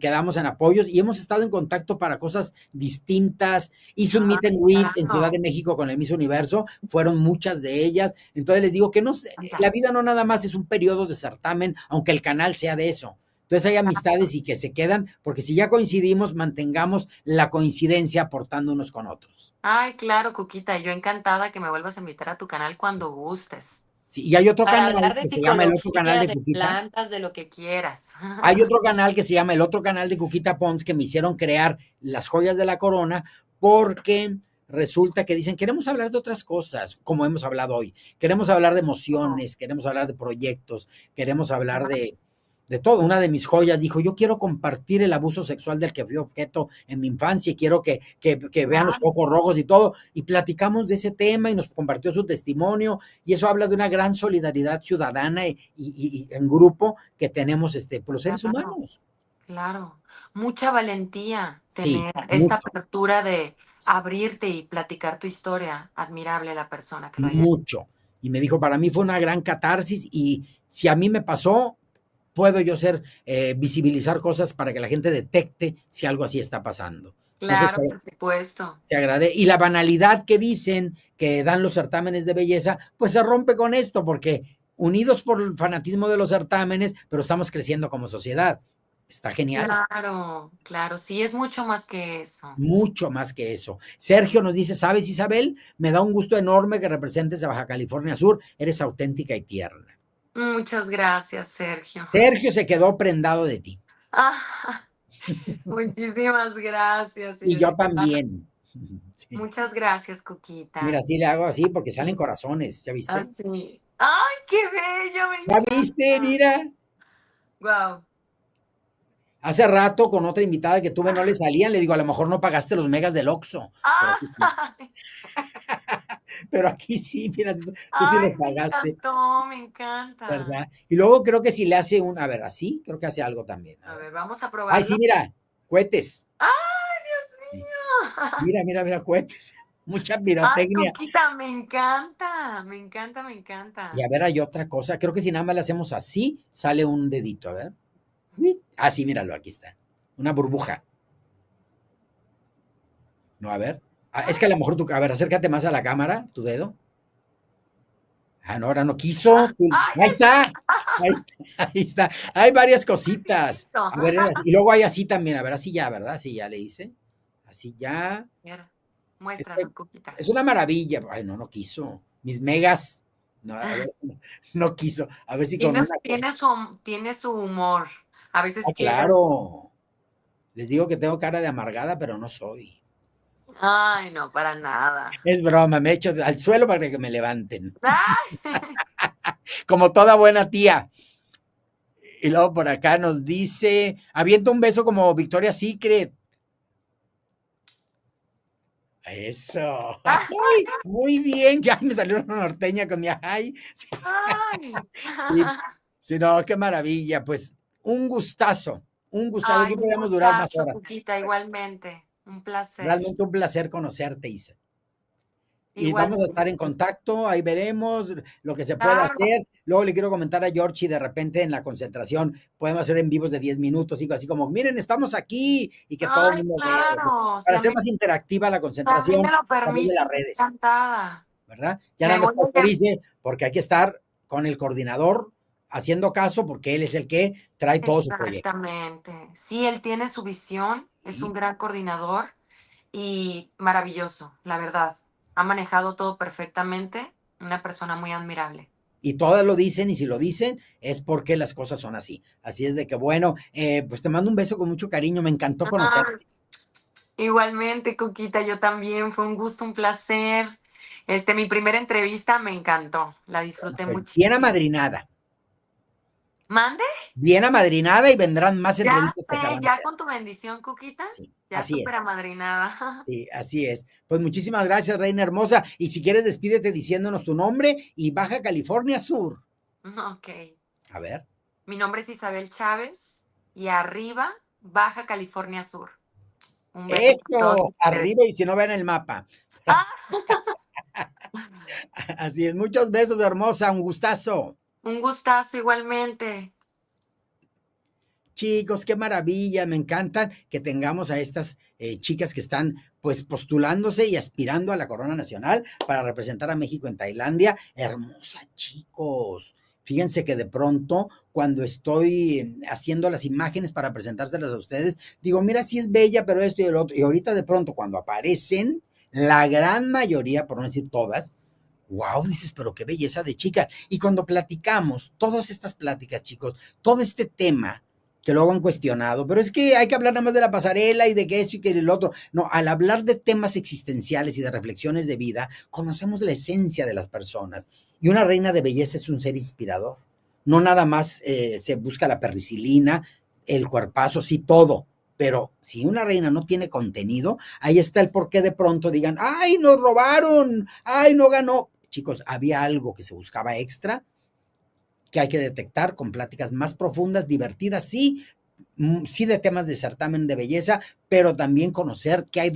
quedamos en apoyos y hemos estado en contacto para cosas distintas. Hice un meet and greet en Ciudad de México con el Miss Universo, fueron muchas de ellas. Entonces les digo que no, la vida no nada más es un periodo de certamen, aunque el canal sea de eso. Entonces hay amistades y que se quedan, porque si ya coincidimos, mantengamos la coincidencia aportando unos con otros. Ay, claro, Cuquita, yo encantada que me vuelvas a invitar a tu canal cuando gustes. Sí, y hay otro Para canal hablar de que se llama El Otro Canal psicología, de de Cuquita. plantas, de lo que quieras. Hay otro canal que se llama El Otro Canal de Cuquita Pons, que me hicieron crear Las Joyas de la Corona, porque resulta que dicen, queremos hablar de otras cosas, como hemos hablado hoy. Queremos hablar de emociones, queremos hablar de proyectos, queremos hablar de todo. Una de mis joyas dijo, yo quiero compartir el abuso sexual del que fui objeto en mi infancia y quiero que vean los focos rojos y todo. Y platicamos de ese tema y nos compartió su testimonio y eso habla de una gran solidaridad ciudadana y en grupo que tenemos por los seres humanos. Claro, mucha valentía Sí, tener esta mucho, apertura de abrirte y platicar tu historia. Admirable la persona que lo haya. mucho. Y me dijo, para mí fue una gran catarsis y si a mí me pasó, puedo yo visibilizar cosas para que la gente detecte si algo así está pasando. Claro, Entonces, por supuesto. se agradece. Y la banalidad que dicen que dan los certámenes de belleza, pues se rompe con esto, porque unidos por el fanatismo de los certámenes, pero estamos creciendo como sociedad. Está genial. Claro, claro, sí, es mucho más que eso. Mucho más que eso. Sergio nos dice, ¿sabes, Isabel? Me da un gusto enorme que representes a Baja California Sur. Eres auténtica y tierna. Muchas gracias, Sergio. Sergio se quedó prendado de ti. Ah, muchísimas gracias. Y yo de verdad. también. Sí. Muchas gracias, Cuquita. Mira, sí le hago así porque salen corazones, ¿ya viste? Así. ¡Ay, qué bello! Me ¿Ya encanta. viste? Mira. Wow. Hace rato con otra invitada que tuve no le salían, le digo, a lo mejor no pagaste los megas del Oxxo. Pero aquí sí, mira, tú sí los pagaste. Me encantó, me encanta. ¿Verdad? Y luego creo que si le hace a ver, así, creo que hace algo también. A ver, vamos a probarlo. Ay, sí, mira, cohetes. ¡Ay, Dios mío! Mira, cohetes. Mucha pirotecnia. Ay, Cuquita, me encanta, me encanta, me encanta. Y a ver, hay otra cosa. Creo que si nada más le hacemos así, sale un dedito. A ver. Ah, sí, míralo, aquí está. Una burbuja. No, a ver. Ah, es que a lo mejor a ver, acércate más a la cámara, tu dedo. Ah, no, ahora no quiso. Ahí está. Ahí está. Hay varias cositas. A ver, y luego hay así también. A ver, así ya, ¿verdad? Así ya le hice. Así ya. Mira, muéstranos, Cuquita. Es una maravilla. Ay, no quiso. Mis megas. No, a ver, no quiso. A ver si con una... Tiene su humor. A veces claro. Les digo que tengo cara de amargada, pero no soy. Ay, no, para nada. Es broma, me echo al suelo para que me levanten. Ay. Como toda buena tía. Y luego por acá nos dice, avienta un beso como Victoria's Secret. Eso. Ay, muy bien, ya me salió una norteña con mi ay. Sí. Ay. Sí, no, qué maravilla. Pues un gustazo. Ay, aquí podemos durar más horas. Cuquita, igualmente. Un placer. Realmente un placer conocerte, Isa. Y vamos a estar en contacto, ahí veremos lo que se pueda hacer. Luego le quiero comentar a Georgie, de repente en la concentración podemos hacer en vivos de 10 minutos, y así como, miren, estamos aquí, y que todo el mundo vea. Para hacer más interactiva la concentración, me lo permite, de las redes. Encantada. ¿Verdad? Ya nada más autorice, porque hay que estar con el coordinador haciendo caso, porque él es el que trae todo su proyecto. Exactamente. Sí, él tiene su visión, es un gran coordinador y maravilloso, la verdad. Ha manejado todo perfectamente, una persona muy admirable. Y todas lo dicen, y si lo dicen es porque las cosas son así. Así es de que, bueno, pues te mando un beso con mucho cariño, me encantó conocerte. Igualmente, Cuquita, yo también, fue un gusto, un placer. Mi primera entrevista me encantó, la disfruté muchísimo. Bien amadrinada. ¿Mande? Bien amadrinada, y vendrán más entrevistas que te van a ya hacer. con tu bendición, Cuquita. Sí, ya así súper amadrinada. Sí, así es. Pues muchísimas gracias, reina hermosa. Y si quieres, despídete diciéndonos tu nombre y Baja California Sur. Ok. A ver. Mi nombre es Isabel Chávez y arriba, Baja California Sur. Eso, arriba, y si no, vean el mapa. Así es, muchos besos, hermosa, un gustazo. Un gustazo igualmente. Chicos, qué maravilla, me encantan que tengamos a estas chicas que están pues postulándose y aspirando a la corona nacional para representar a México en Tailandia. Hermosa, chicos. Fíjense que de pronto, cuando estoy haciendo las imágenes para presentárselas a ustedes, digo, mira, sí es bella, pero esto y el otro. Y ahorita de pronto, cuando aparecen, la gran mayoría, por no decir todas, wow, dices, pero qué belleza de chica. Y cuando platicamos, todas estas pláticas, chicos, todo este tema, que luego han cuestionado, pero es que hay que hablar nada más de la pasarela y de que esto y que el otro. No, al hablar de temas existenciales y de reflexiones de vida, conocemos la esencia de las personas. Y una reina de belleza es un ser inspirador. No nada más se busca la perricilina, el cuerpazo, sí, todo. Pero si una reina no tiene contenido, ahí está el por qué de pronto digan, ¡ay, nos robaron! ¡Ay, no ganó! Chicos, había algo que se buscaba extra, que hay que detectar con pláticas más profundas, divertidas, sí, sí de temas de certamen de belleza, pero también conocer qué hay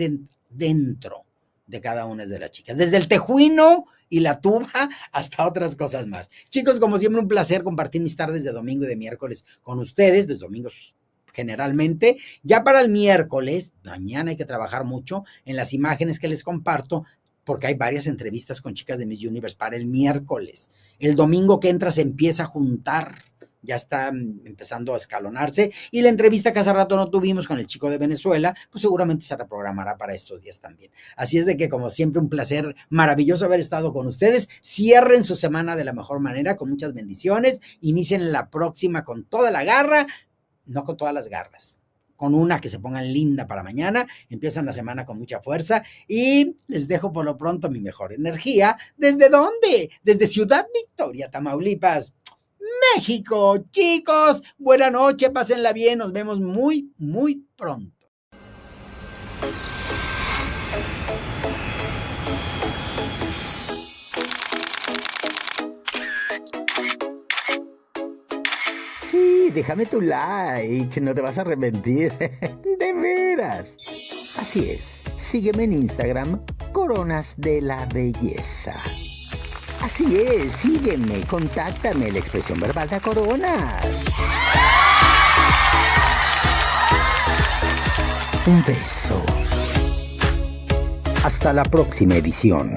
dentro de cada una de las chicas, desde el tejuino y la tuba hasta otras cosas más. Chicos, como siempre, un placer compartir mis tardes de domingo y de miércoles con ustedes, los domingos generalmente. Ya para el miércoles, mañana hay que trabajar mucho en las imágenes que les comparto, porque hay varias entrevistas con chicas de Miss Universe para el miércoles. El domingo que entra se empieza a juntar, ya está empezando a escalonarse, y la entrevista que hace rato no tuvimos con el chico de Venezuela, pues seguramente se reprogramará para estos días también. Así es de que, como siempre, un placer maravilloso haber estado con ustedes. Cierren su semana de la mejor manera, con muchas bendiciones, inicien la próxima con toda la garra, no con todas las garras, con una que se pongan linda para mañana, empiezan la semana con mucha fuerza y les dejo por lo pronto mi mejor energía. ¿Desde dónde? Desde Ciudad Victoria, Tamaulipas, México. Chicos, buena noche, pásenla bien, nos vemos muy, muy pronto. Sí, déjame tu like, no te vas a arrepentir. De veras. Así es, sígueme en Instagram, Coronas de la Belleza. Así es, sígueme, contáctame, la expresión verbal de Coronas. Un beso. Hasta la próxima edición.